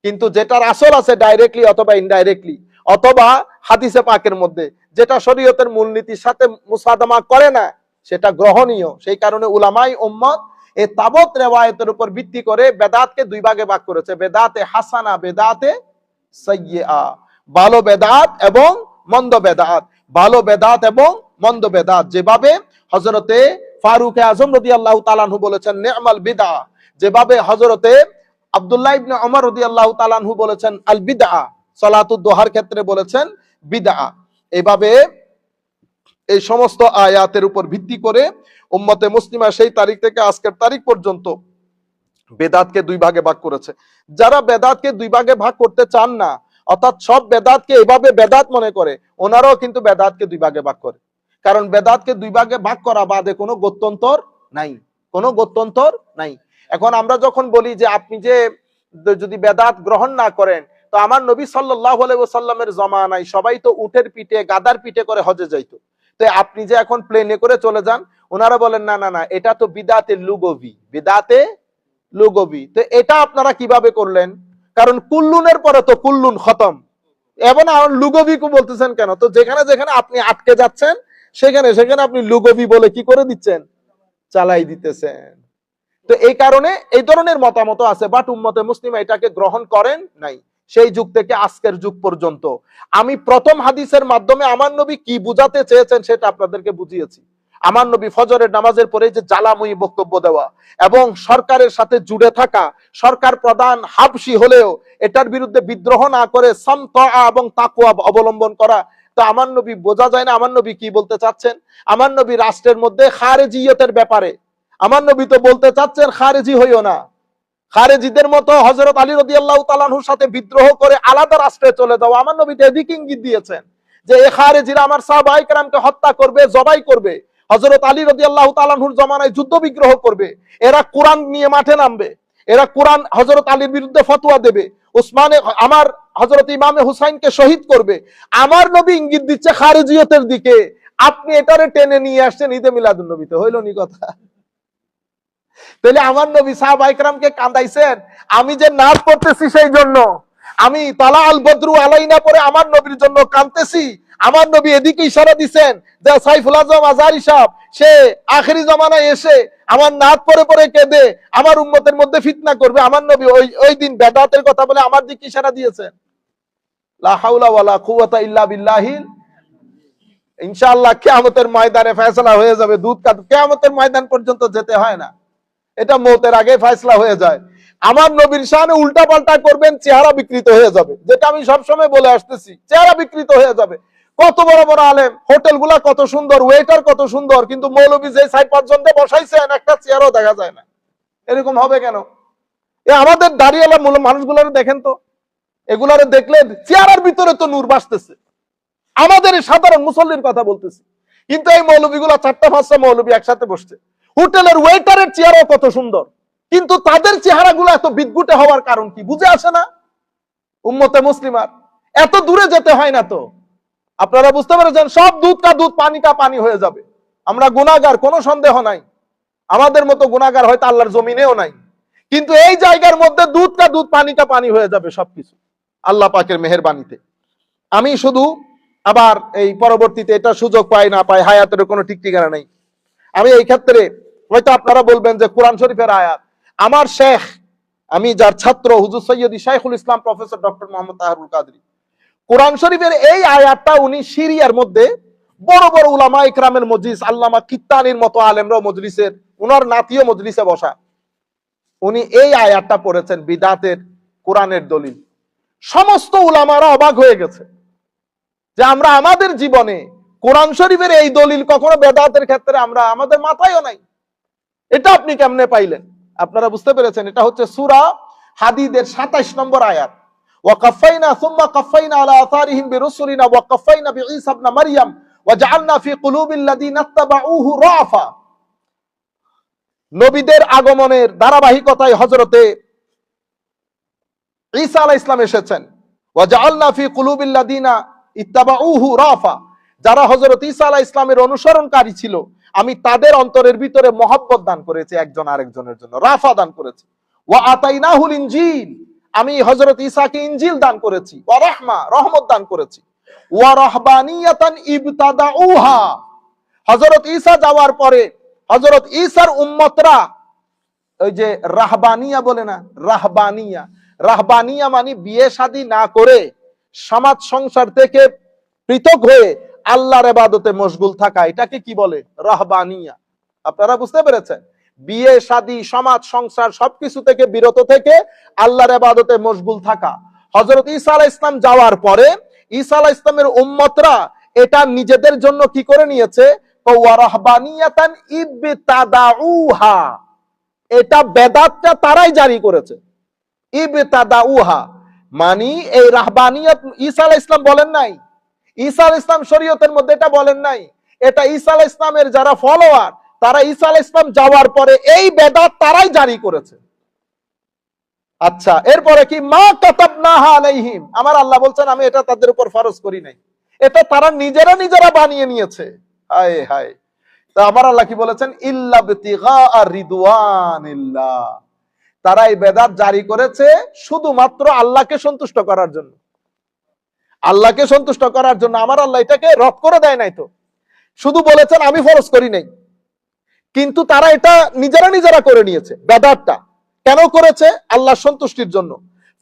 কিন্তু যেটার আসল আছে ডাইরেক্টলি অথবা ইনডাইরেক্টলি, অথবা হাদিসে পাকের মধ্যে, যেটা শরীয়তের মূলনীতির সাথে মুসাদামা করে না, সেটা গ্রহণীয়। সেই কারণে উলামায়ে উম্মত এই তাবত রিওয়ায়াতের উপর ভিত্তি করে বেদাতকে দুই ভাগে ভাগ করেছে: বেদাতে হাসানা, বেদাতে সাইয়্যিআ। ভালো বেদাত এবং মন্দ বেদাত, ভালো বেদাত এবং মন্দ বেদাত। যেভাবে হযরতে ফারুক আযম রাদিয়াল্লাহু তাআলা আনহু বলেছেন নি'মাল বিদআ, যেভাবে হযরতে আব্দুল্লাহ ইবনে ওমর রাদিয়াল্লাহু তাআলা আনহু বলেছেন আল বিদআ, সালাতুদ দুহার ক্ষেত্রে বলেছেন বিদআ। এভাবে এই সমস্ত আয়াতের উপর ভিত্তি করে উম্মতে মুসলিমা সেই তারিখ থেকে আজকের তারিখ পর্যন্ত বেদাতকে দুই ভাগে ভাগ করেছে। যারা বেদাতকে দুই ভাগে ভাগ করতে চান না, অর্থাৎ সব বেদাতকে এভাবে বেদাত মনে করে, ওনারাও কিন্তু বেদাতকে দুই ভাগে ভাগ করে। কারণ বেদাতকে দুই ভাগে ভাগ করা বাদে কোনো গত্যন্তর নাই, কোনো গত্যন্তর নাই। এখন আমরা যখন বলি যে আপনি যে যদি বেদাত গ্রহণ না করেন, তো আমার নবী সাল্লাল্লাহু আলাইহি ওয়াসাল্লামের জমানায় সবাই তো উটের পিঠে গাদার পিঠে করে হজে যাইতো, তো আপনি যে এখন প্লেনে করে চলে যান, ওনারা বলেন না না না, এটা তো বিদাতে লুগবি, বিদাতে লুগবি। তো এটা আপনারা কিভাবে করলেন? কারণ কুল্লুনের পরে তো কুল্লুন খতম, এবং লুগবি কো বলতেছেন কেন? তো যেখানে যেখানে আপনি আটকে যাচ্ছেন সেখানে সেখানে আপনি লুগবি বলে কি করে দিচ্ছেন? চালাই দিতেছেন। তো এই কারণে এই ধরনের মতামত আছে, বাট উম্মতে মুসলিমা এটাকে গ্রহণ করেন নাই সেই যুগ থেকে আজকের যুগ পর্যন্ত। আমি প্রথম হাদিসের মাধ্যমে আমার নবী কি বুঝাতে চেয়েছেন সেটা আপনাদেরকে বুঝিয়েছি। আমার নবী ফজরের নামাজের পরে যে জ্বালাময়ী বক্তব্য দেওয়া এবং সরকারের সাথে জুড়ে থাকা, সরকার প্রধান হাবশি হলেও এটার বিরুদ্ধে বিদ্রোহ না করে সামতা এবং তাকওয়া অবলম্বন করা, তো আমার নবী বোঝা যায় না আমার নবী কি বলতে চাচ্ছেন? আমার নবী রাষ্ট্রের মধ্যে খারেজিয়তের ব্যাপারে আমার নবী তো বলতে চাচ্ছেন খারেজি হইও না, খারেজিদের মতো হযরত আলী রাদিয়াল্লাহু তাআলা আনহুর সাথে বিদ্রোহ করে আলাদা রাষ্ট্রে চলে যাও। আমার নবী তো এদিকে ইঙ্গিত দিয়েছেন যে এই খারেজিরা আমার সাহাবায়ে কেরামকে হত্যা করবে, জবাই করবে, হযরত আলী রাদিয়াল্লাহু তাআলা আনহুর জামানায় যুদ্ধ বিগ্রহ করবে, এরা কোরআন নিয়ে মাঠে নামবে, এরা কোরআন হযরত আলীর বিরুদ্ধে ফতোয়া দেবে, উসমানে আমার হযরত ইমামে হুসাইনকে শহীদ করবে। আমার নবী ইঙ্গিত দিচ্ছে খারেজিয়তের দিকে, আপনি এটারে টেনে নিয়ে আসছেন ঈদে মিলাদুন নবীতে। হইল নি কথা? তাহলে আমার নবী সাহাবায়ে কেরামকে কাঁদাইছেন আমি যে নাচ করতেছি সেই জন্য, আমি তালা আল বদরু আলাইনা পরে আমার নবীর জন্য কাঁদতেছি। আমার নবী এদিকে ইশারা দিচ্ছেন যে সাইফুল আজম আজহারী সাহেব সে আখেরি জামানায় এসে আমার নাচ পরে পরে কেঁদে আমার উম্মতের মধ্যে ফিতনা করবে। আমার নবী ওই দিন বেদাতের কথা বলে আমার দিকে ইশারা দিয়েছেন। লা হাওলা ওয়ালা কুওয়াতা ইল্লা বিল্লাহিল। ইনশাআল্লাহ কিয়ামতের ময়দানে ফয়সালা হয়ে যাবে। দুধ কাঁদ কিয়ামতের ময়দান পর্যন্ত যেতে হয় না, এটা মওতের আগে ফয়সালা হয়ে যায়। আমার নবীর শানে উল্টা পাল্টা করবেন, চেহারা বিকৃত হয়ে যাবে, যেটা আমি সবসময় বলে আসতেছি, চেহারা বিকৃত হয়ে যাবে। কত বড় বড় আলেম, হোটেলগুলা কত সুন্দর, ওয়েটার কত সুন্দর, কিন্তু মৌলবী যে 4-5 জনকে বসাইছেন একটা চেহারাও দেখা যায় না। এরকম হবে কেন? আমাদের দাঁড়িয়েলা মানুষগুলারে দেখেন তো, এগুলারে দেখলে চেহারার ভিতরে তো নূর বাসতেছে। আমাদের এই সাধারণ মুসল্লির কথা বলতেছি, কিন্তু এই মৌলবীগুলা 4-5টা মৌলবী একসাথে বসছে, হোটেলের ওয়েটারের চেহারাও কত সুন্দর, কিন্তু তাদের চেহারাগুলো এত বিদঘুটে হওয়ার কারণ কি বুঝে আসে না? উম্মতে মুসলিমার এত দূরে যেতে হয় না তো। আপনারা বুঝতে পেরেছেন, সব দুধ কা দুধ পানি কা পানি হয়ে যাবে। আমরা গুনাহগার, কোনো সন্দেহ নাই, আমাদের মতো গুনাহগার হয়তো আল্লাহর জমিনেও নাই, কিন্তু এই জায়গার মধ্যে দুধ কা দুধ পানি কা পানি হয়ে যাবে সবকিছু আল্লাহ পাকের মেহেরবানিতে। আমি শুধু আবার এই পরবর্তীতে এটা সুযোগ পাই না পাই, হায়াতের কোনো ঠিক ঠিকানা নেই। আমি এই ক্ষেত্রে হয়তো আপনারা বলবেন যে কোরআন শরীফের আয়াত, আমার শেখ, আমি যার ছাত্র হুজুর সৈয়দী শাইখুল ইসলাম প্রফেসর ডক্টর মোহাম্মদ তাহারুল কাদরী, কোরআন শরীফের এই আয়াতটা উনি সিরিয়ার মধ্যে বড় বড় উলামা ইকরামের মজলিস, আল্লামা কিত্তানির মতো আলেমরাও মজলিসের, উনার নাতিও মজলিসে বসা, উনি এই আয়াতটা পড়েছেন বিদাতের কোরআনের দলিল। সমস্ত উলামারা অবাক হয়ে গেছে যে আমরা আমাদের জীবনে কোরআন শরীফের এই দলিল কখনো বেদাতের ক্ষেত্রে আমরা আমাদের মাথায়ও নাই, এটা আপনি কেমনে পাইলেন? আপনারা বুঝতে পেরেছেন, এটা হচ্ছে সূরা হাদীদের 27 নম্বর আয়াত। ওয়াকাফাইনা সুম্মা কাফাইনা আলা আসারিহিম বিরুসুলিনা ওয়াকাফাইনা বিঈসা ইবনে মারইয়াম ওয়াজআলনা ফি কুলুবিল লাযিনা ইত্তাবাউহু রাফা। নবীদের আগমনের ধারাবাহিকতায় হযরতে ঈসা আলাইহিস সালাম এসেছেন। ওয়াজআলনা ফি কুলুবিল লাযিনা ইত্তাবাউহু রাফা, যারা হযরত ঈসা আলাইহিস সালামের অনুসরণকারী ছিল আমি তাদের অন্তরের ভিতরে মহব্বত দান করেছি একজন আরেকজনের জন্য, রাফা দান করেছি। ওয়া আতাইনাহুল ইনজিল, আমি হযরত ঈসাকে ইনজিল দান করেছি। ওয়া রাহমা, রহমত দান করেছি। ওয়া রাহবানিয়াতান ইবতাদাউহা, হযরত ঈসা যাওয়ার পরে হযরত ঈসার উম্মতরা ওই যে রাহবানিয়া বলে না, রাহবানিয়া, রাহবানিয়া মানে বিয়ে শাদী না করে সমাজ সংসার থেকে পৃথক হয়ে আল্লাহর ইবাদতে মশগুল থাকা, এটাকে কি বলে? রাহবানিয়া। আপনারা বুঝতে পেরেছেন? বিয়ে শাদী সমাজ সংসার সবকিছু থেকে বিরত থেকে আল্লাহর ইবাদতে মশগুল থাকা। হযরত ঈসা আলাইহিস সালাম যাওয়ার পরে ঈসা আলাইহিস সালামের উম্মতরা এটা নিজেদের জন্য কি করে নিয়েছে? ওয়া রাহবানিয়াতান ইবতাদাউহা, এটা বেদাতটা তারাই জারি করেছে। ইবতাদাউহা মানে এই রাহবানিয়ত ঈসা আলাইহিস সালাম বলেন নাই, ঈসা আলাইহিস সালাম শরীয়তের মধ্যে এটা বলেন নাই, এটা ঈসা আলাইহিস সালামের যারা ফলোয়ার তারা ঈসা আলাইহিস সালাম যাওয়ার পরে এই বেদাত তারাই জারি করেছে। আচ্ছা, এরপরে কি? মা কাতাবনাহা আলাইহিম, আমার আল্লাহ বলছেন আমি এটা তাদের উপর ফরজ করি নাই, এটা তারা নিজেরা বানিয়ে নিয়েছে। হায় হায়। তা আমার আল্লাহ কি বলেছেন? ইল্লা বিতিগা রিদওয়ানিল্লাহ, তারা এই বেদাত জারি করেছে শুধুমাত্র আল্লাহকে সন্তুষ্ট করার জন্য, আল্লাহকে সন্তুষ্ট করার জন্য। আমার আল্লাহ এটাকে রদ করে দেয় নাই তো, শুধু বলেছেন আমি ফরজ করি নাই, কিন্তু তারা এটা নিজেরা করে নিয়েছে। বেদাতটা কেন করেছে? আল্লাহর সন্তুষ্টির জন্য।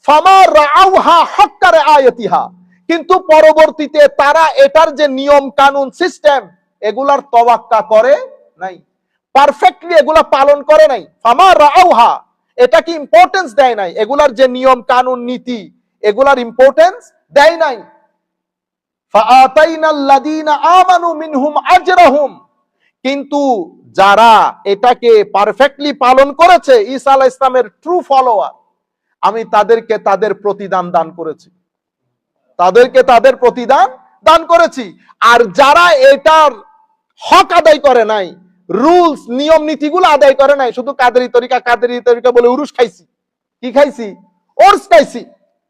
ফামা রাআউহা হাক্কা রাআয়াতিহা, কিন্তু পরবর্তীতে তারা এটার যে নিয়ম কানুন সিস্টেম এগুলার তওয়াক্কা করে নাই, পারফেক্টলি এগুলা পালন করে নাই। ফামা রাআউহা, এটাকে ইম্পর্টেন্স দেয় নাই, এগুলার যে নিয়ম কানুন নীতি এগুলার ইম্পর্টেন্স দেয় নাই। ফাআতাইনাল লাযিনা আমানু মিনহুম আজরাহুম, কিন্তু যারা এটাকে পারফেক্টলি পালন করেছে ঈসা আলাইহিস সালামের ট্রু ফলোয়ার, আমি তাদেরকে তাদের প্রতিদান দান করেছি, তাদেরকে তাদের প্রতিদান দান করেছি। আর যারা এটার হক আদায় করে নাই, রুলস নিয়ম নীতিগুলো আদায় করে নাই, শুধু কাদেরি তরিকা বলে উরুস খাইছি, কি খাইছি? ওরস খাইছি,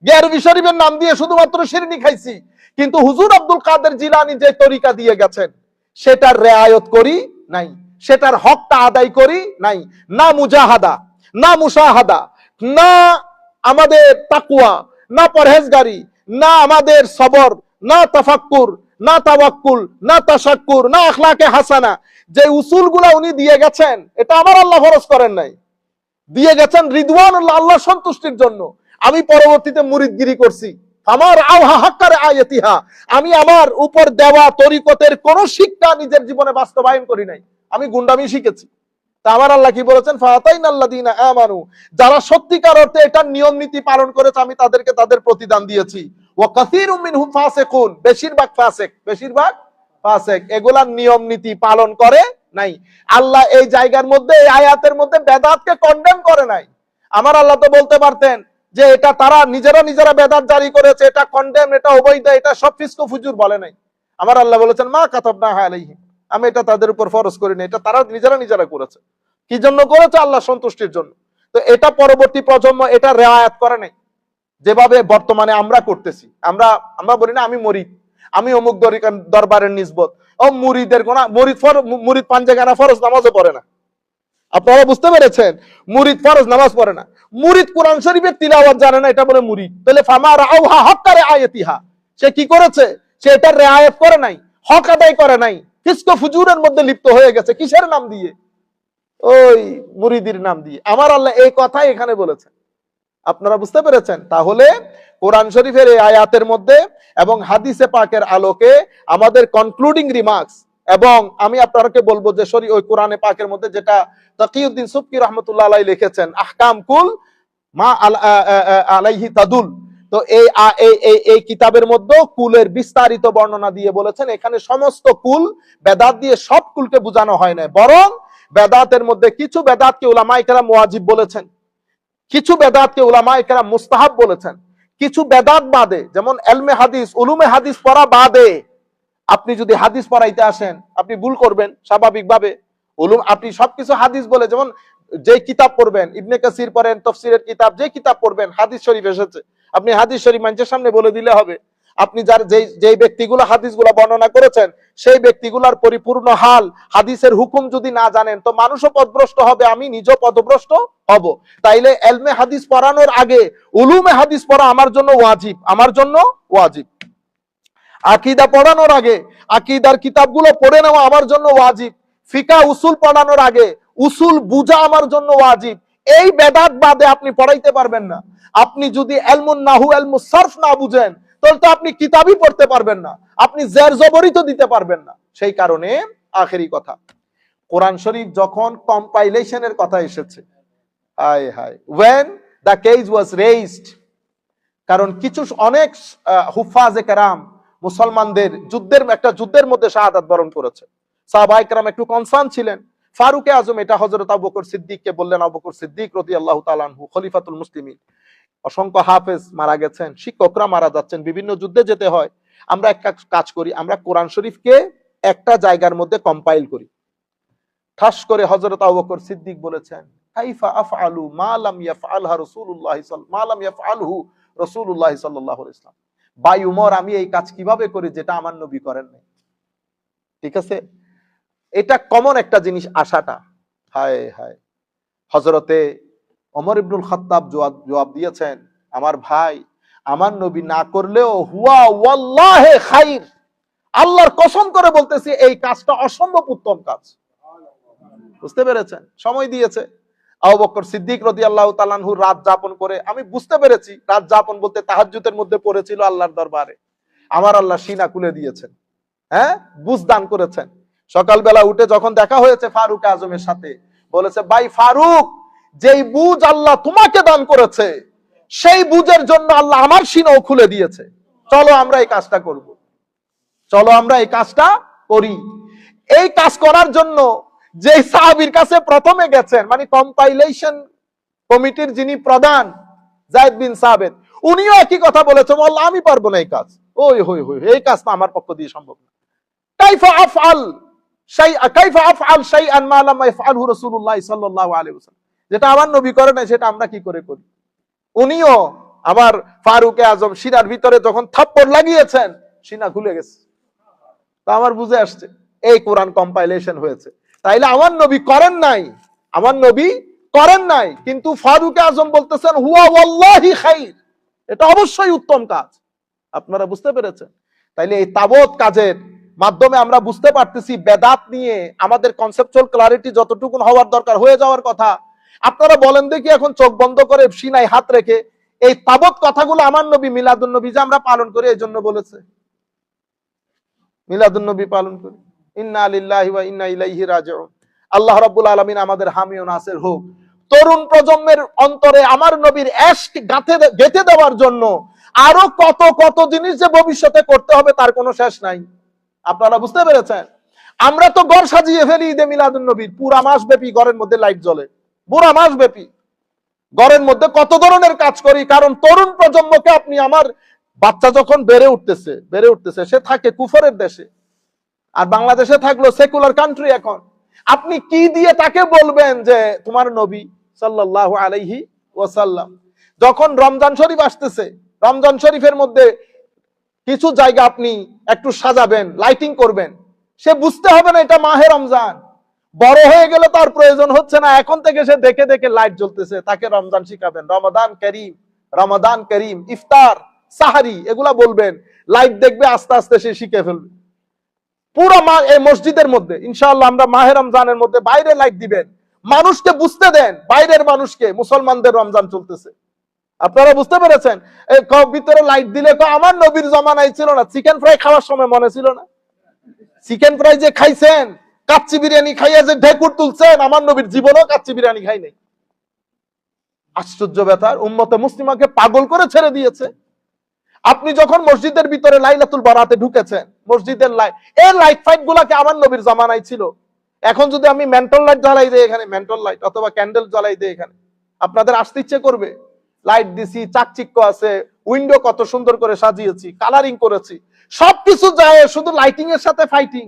গেরবি শরীফের নাম দিয়ে শুধুমাত্র শিরনি খাইছি, কিন্তু হুজুর আব্দুল কাদের জিলানী যে তরিকা দিয়ে গেছেন সেটার রেয়ায়ত করি নাই, সেটার হকটা আদায় করি নাই। না মুজাহাদা, না মুশাহাদা, না আমাদের তাকওয়া, না পরহেজগারি, না আমাদের সবর, না তাফাক্কুর, না তাওয়াক্কুল, না তাশাক্কুর, না আখলাকে হাসানা, যে উসুলগুলা উনি দিয়ে গেছেন এটা আমার আল্লাহ ফরজ করেন নাই, দিয়ে গেছেন রিদওয়ানুল্লাহ, আল্লাহ সন্তুষ্টির জন্য। আমি পরবর্তীতে মুরিদগিরি করছি, আমার আওহা হাক্কারে আয়াতিহা, আমি আমার উপর দেওয়া তরিকতের কোন শিক্ষা নিজের জীবনে বাস্তবায়ন করি নাই, আমি গুন্ডামি শিখেছি। তা আমার আল্লাহ কি বলেছেন? ফাআতাইনাল্লাযিনা আমানু, যারা সত্যিকার অর্থে এটার নিয়ম নীতি পালন করেছে আমি তাদেরকে তাদের প্রতিদান দিয়েছি। ওয়া কাসীরুম মিনহুম ফাসিকুন, বেশিরভাগ ফাসিক, এগুলার নিয়ম নীতি পালন করে নাই। আল্লাহ এই জায়গার মধ্যে এই আয়াতের মধ্যে বেদাতকে কন্ডেম করে নাই। আমার আল্লাহ তো বলতে পারতেন যে এটা তারা নিজেরা বেদাত জারি করেছে, এটা কন্ডেম, এটা অবৈধ, এটা সব ফিস্ক ফুজুর বলে নাই। আমার আল্লাহ বলেছেন মা কাতাবনাহা আলাইহিম, আমি এটা তাদের উপর ফরজ করি না, এটা তারা নিজেরা করেছে। কি জন্য করেছে? আল্লাহ সন্তুষ্টির জন্য। তো এটা পরবর্তী প্রজন্ম এটা রেয়ায়াত করে নাই, যেভাবে বর্তমানে আমরা করতেছি। আমরা বলি না আমি মরিদ, আমি অমুক দরবারের নিসবত, ও মুরিদের গোনা, মুরিদ পাঞ্জেগানা ফরজ নামাজও পড়ে না। আপনারা বুঝতে পেরেছেন? মুরিদ ফরজ নামাজ পড়ে না, মুরিদ কোরআন শরীফের তিলাওয়াত জানে না, এটা বলে মুরিদ। তাহলে ফামা রাআউহা হাক্কা রাআয়াতিহা, সে কি করেছে? সে এটা রেয়ায়াত করে নাই, হক আদায় করে নাই, ফিস্ক ফুজুরের মধ্যে লিপ্ত হয়ে গেছে। কিসের নাম দিয়ে? ওই মুরিদির নাম দিয়ে। আমার আল্লাহ এই কথাই এখানে বলেছেন। আপনারা বুঝতে পেরেছেন? তাহলে কোরআন শরীফের এই আয়াতের মধ্যে এবং হাদিসে পাকের আলোকে আমাদের কনক্লুডিং রিমার্কস, এবং আমি আপনাকে বলবো যে ওই কোরআনে পাকের মধ্যে যেটা তাকিউদ্দিন সুবকি রহমতুল্লাহ আলাইহি লিখেছেন, আহকাম কুল মা আলাইহি তাদুল, তো এই কিতাবের মধ্যে কুলের বিস্তারিত বর্ণনা দিয়ে বলেছেন এখানে সমস্ত কুল বেদাত দিয়ে সব কুলকে বোঝানো হয় না, বরং বেদাতের মধ্যে কিছু বেদাতকে উলামায়ে কেরাম ওয়াজিব বলেছেন, কিছু বেদাতকে উলামায়ে কেরাম মুস্তাহাব বলেছেন, কিছু বেদাত বাদে, যেমন এলমে হাদিস, উলুমে হাদিস পড়া বাদে আপনি যদি হাদিস পড়াইতে আসেন আপনি ভুল করবেন স্বাভাবিকভাবে। আপনি সবকিছু হাদিস বলে, যেমন যে কিতাব পড়বেন, ইবনে কাসির পড়েন, তাফসীরের কিতাব, যে কিতাব পড়বেন হাদিস শরীফ এসেছে, আপনি হাদিস শরীফ মানুষের সামনে বলে দিলে হবে। আপনি যার যেই ব্যক্তিগুলো হাদিসগুলো বর্ণনা করেছেন সেই ব্যক্তিগুলোর পরিপূর্ণ হাল, হাদিসের হুকুম যদি না জানেন তো মানুষও পথভ্রষ্ট হবে, আমি নিজেও পথভ্রষ্ট হব। তাইলে এলমে হাদিস পড়ানোর আগে উলুমে হাদিস পড়া আমার জন্য ওয়াজিব, আমার জন্য ওয়াজিব। আকীদা পড়ানোর আগে আকীদার কিতাবগুলো পড়ে নেওয়া আমার জন্য ওয়াজিব। ফিকা উসুল পড়ানোর আগে উসুল বুঝা আমার জন্য ওয়াজিব। এই বেদাত বাদে আপনি পড়াইতে পারবেন না। আপনি যদি ইলমুন নাহু, ইলমুস সারফ না বুঝেন তাহলে তো আপনি কিতাবই পড়তে পারবেন না, আপনি জের জবরই তো দিতে পারবেন না। সেই কারণে আখেরি কথা, কোরআন শরীফ যখন কম্পাইলেশনের কথা এসেছে, হায় হায়, when the case was raised, কারণ কিছু অনেক হুফাজে কেরাম মুসলমানদের যুদ্ধের মধ্যে শাহাদাত বরণ করেছে। সাহাবায়ে কেরাম একটু কনসার্ন ছিলেন। ফারুকে আজম এটা হযরত আবু বকর সিদ্দিককে বললেন, আবু বকর সিদ্দিক রাদিয়াল্লাহু তাআলা আনহু খলিফাতুল মুসলিমিন, অসংখ্য হাফেজ মারা গেছেন, শিক্ষকরা মারা যাচ্ছেন, বিভিন্ন যুদ্ধে যেতে হয়, আমরা একটা কাজ করি, আমরা কোরআন শরীফকে একটা জায়গার মধ্যে কম্পাইল করি। ঠাস করে হযরত আবু বকর সিদ্দিক বলেছেন, কাইফা আফআলু মা লাম ইয়াফআলহা রাসূলুল্লাহ সাল্লাল্লাহু আলাইহি ওয়াসাল্লাম, ভাই উমর, আমি এই কাজ কিভাবে করি যেটা আমার নবী করেন নাই। ঠিক আছে, এটা কমন একটা জিনিস আসাটা। হায় হায়, হযরতে ওমর ইবনুল খাত্তাব জবাব দিয়েছেন, আমার ভাই, আমার নবী না করলেও হুয়া ওয়াল্লাহি খাইর, আল্লাহর কসম করে বলতেছি এই কাজটা অসম্ভব উত্তম কাজ। বুঝতে পেরেছেন? সময় দিয়েছে। আবু বকর সিদ্দিক রাদিয়াল্লাহু তাআলা আনহু রাত যাপন করে, আমি বুঝতে পেরেছি রাত যাপন বলতে তাহাজ্জুদের মধ্যে পড়েছিল আল্লাহর দরবারে, আমার আল্লাহ সিনা খুলে দিয়েছেন, হ্যাঁ, বুঝ দান করেছেন। সকালবেলা উঠে যখন দেখা হয়েছে ফারুক আজমের সাথে, বলেছে, ভাই ফারুক, যেই বুঝ আল্লাহ তোমাকে দান করেছে সেই বুঝের জন্য আল্লাহ আমার সিনাও খুলে দিয়েছে, চলো আমরা এই কাজটা করব, চলো আমরা এই কাজটা করি। এই কাজ করার জন্য যে সাহাবীর কাছে প্রথমে গেছেন, মানে কম্পাইলেশন কমিটির যিনি প্রধান যায়েদ বিন সাবিত, উনিও একই কথা বলেছেন, আল্লাহ আমি পারবো না এই কাজ, ওই হই হই, এই কাজ তো আমার পক্ষ দিয়ে সম্ভব না। কাইফা আফআল শাইআন মা লাম ইয়াফআলহু রাসূলুল্লাহ সাল্লাল্লাহু আলাইহি ওয়াসাল্লাম, যেটা আমার নবী করে না সেটা আমরা কি করে করি। উনিও আবার ফারুক আজম সিনার ভিতরে যখন থাপ্পড় লাগিয়েছেন সিনা খুলে গেছে। তো আমার বুঝে আসছে এই কোরআন কম্পাইলেশন হয়েছে। তাইলে আমার নবী করেন নাই, আমার নবী করেন নাই, কিন্তু ফারুক আজম বলতেছেন হুয়া ওয়াল্লাহি খাইর, এটা অবশ্যই উত্তম কাজ। আপনারা বুঝতে পেরেছেন? তাইলে এই তাবত কাজের মাধ্যমে আমরা বুঝতে পারতেছি বেদাত নিয়ে আমাদের কনসেপচুয়াল ক্লারিটি যতটুকু হওয়ার দরকার হয়ে যাওয়ার কথা। আপনারা বলেন দেখি এখন চোখ বন্ধ করে সিনায় হাত রেখে এই তাবত কথাগুলো আমার নবী মিলাদুন নবী যে আমরা পালন করি এই জন্য বলেছে, মিলাদুন নবী পালন করি, ইন্না লিল্লাহি ওয়া ইন্না ইলাইহি রাজিউন। আল্লাহ রাব্বুল আলামিন আমাদের হামি ও নাসির হোক। তরুণ প্রজন্মের অন্তরে আমার নবীর ইশক গেঁথে দেওয়ার জন্য আরো কত কত জিনিস যে ভবিষ্যতে করতে হবে তার কোনো শেষ নাই। আপনারা বুঝতে পেরেছেন? আমরা তো ঘর সাজিয়ে ফেলি ঈদে মিলাদুন নবীর, পুরা মাস ব্যাপী ঘরের মধ্যে লাইট জ্বলে, পুরা মাস ব্যাপী ঘরের মধ্যে কত ধরনের কাজ করি। কারণ তরুণ প্রজন্মকে, আপনি আমার বাচ্চা যখন বেড়ে উঠতেছে সে থাকে কুফরের দেশে, আর বাংলাদেশে থাকলো সেকুলার কান্ট্রি। এখন আপনি কি দিয়ে তাকে বলবেন যে তোমার নবী সাল্লাল্লাহু আলাইহি ওয়াসাল্লাম, যখন রমজান শরীফ আসতেছে, রমজান শরীফের মধ্যে কিছু জায়গা আপনি একটু সাজাবেন, লাইটিং করবেন, সে বুঝতে হবে না এটা মাহে রমজান। বড় হয়ে গেলে তার প্রয়োজন হচ্ছে না, এখন থেকে সে দেখে দেখে লাইট জ্বলতেছে, তাকে রমজান শিখাবেন, রমাদান করিম, রমাদান করিম, ইফতার, সাহারি এগুলা বলবেন, লাইট দেখবে, আস্তে আস্তে সে শিখে ফেলবে। পুরো এই মসজিদের মধ্যে ইনশাআল্লাহ আমরা মাহে রমজানের মধ্যে বাইরে লাইট দিবেন, মানুষকে বুঝতে দেন, বাইরের মানুষকে মুসলমানদের রমজান চলতেছে। আপনারা বুঝতে পেরেছেন? এই ভিতরে লাইট দিলে আমার নবীর জমানায় ছিল না, চিকেন ফ্রাই খাওয়ার সময় মনে ছিল না, চিকেন ফ্রাই যে খাইছেন, কাচ্চি বিরিয়ানি খাইয়া যে ঢেকুর তুলছেন, আমার নবীর জীবনেও কাচ্চি বিরিয়ানি খাই নাই। আশ্চর্য ব্যাপার, উম্মতে মুসলিমাকে পাগল করে ছেড়ে দিয়েছে। আপনি যখন মসজিদের ভিতরে লাইলাতুল বারাতে ঢুকেছেন, মসজিদের লাইট, এই লাইট ফাইট গুলাকে আমার নবীর জামানায় ছিল। এখন যদি আমি মেন্টল লাইট জ্বালাই দিই এখানে, মেন্টল লাইট অথবা ক্যান্ডেল জ্বালাই দিই এখানে, আপনাদের আসতে ইচ্ছে করবে? লাইট দিছি, চাকচিক্য আছে, উইন্ডো কত সুন্দর করে সাজিয়েছি, কালারিং করেছি, সবকিছু যায়, শুধু লাইটিং এর সাথে ফাইটিং।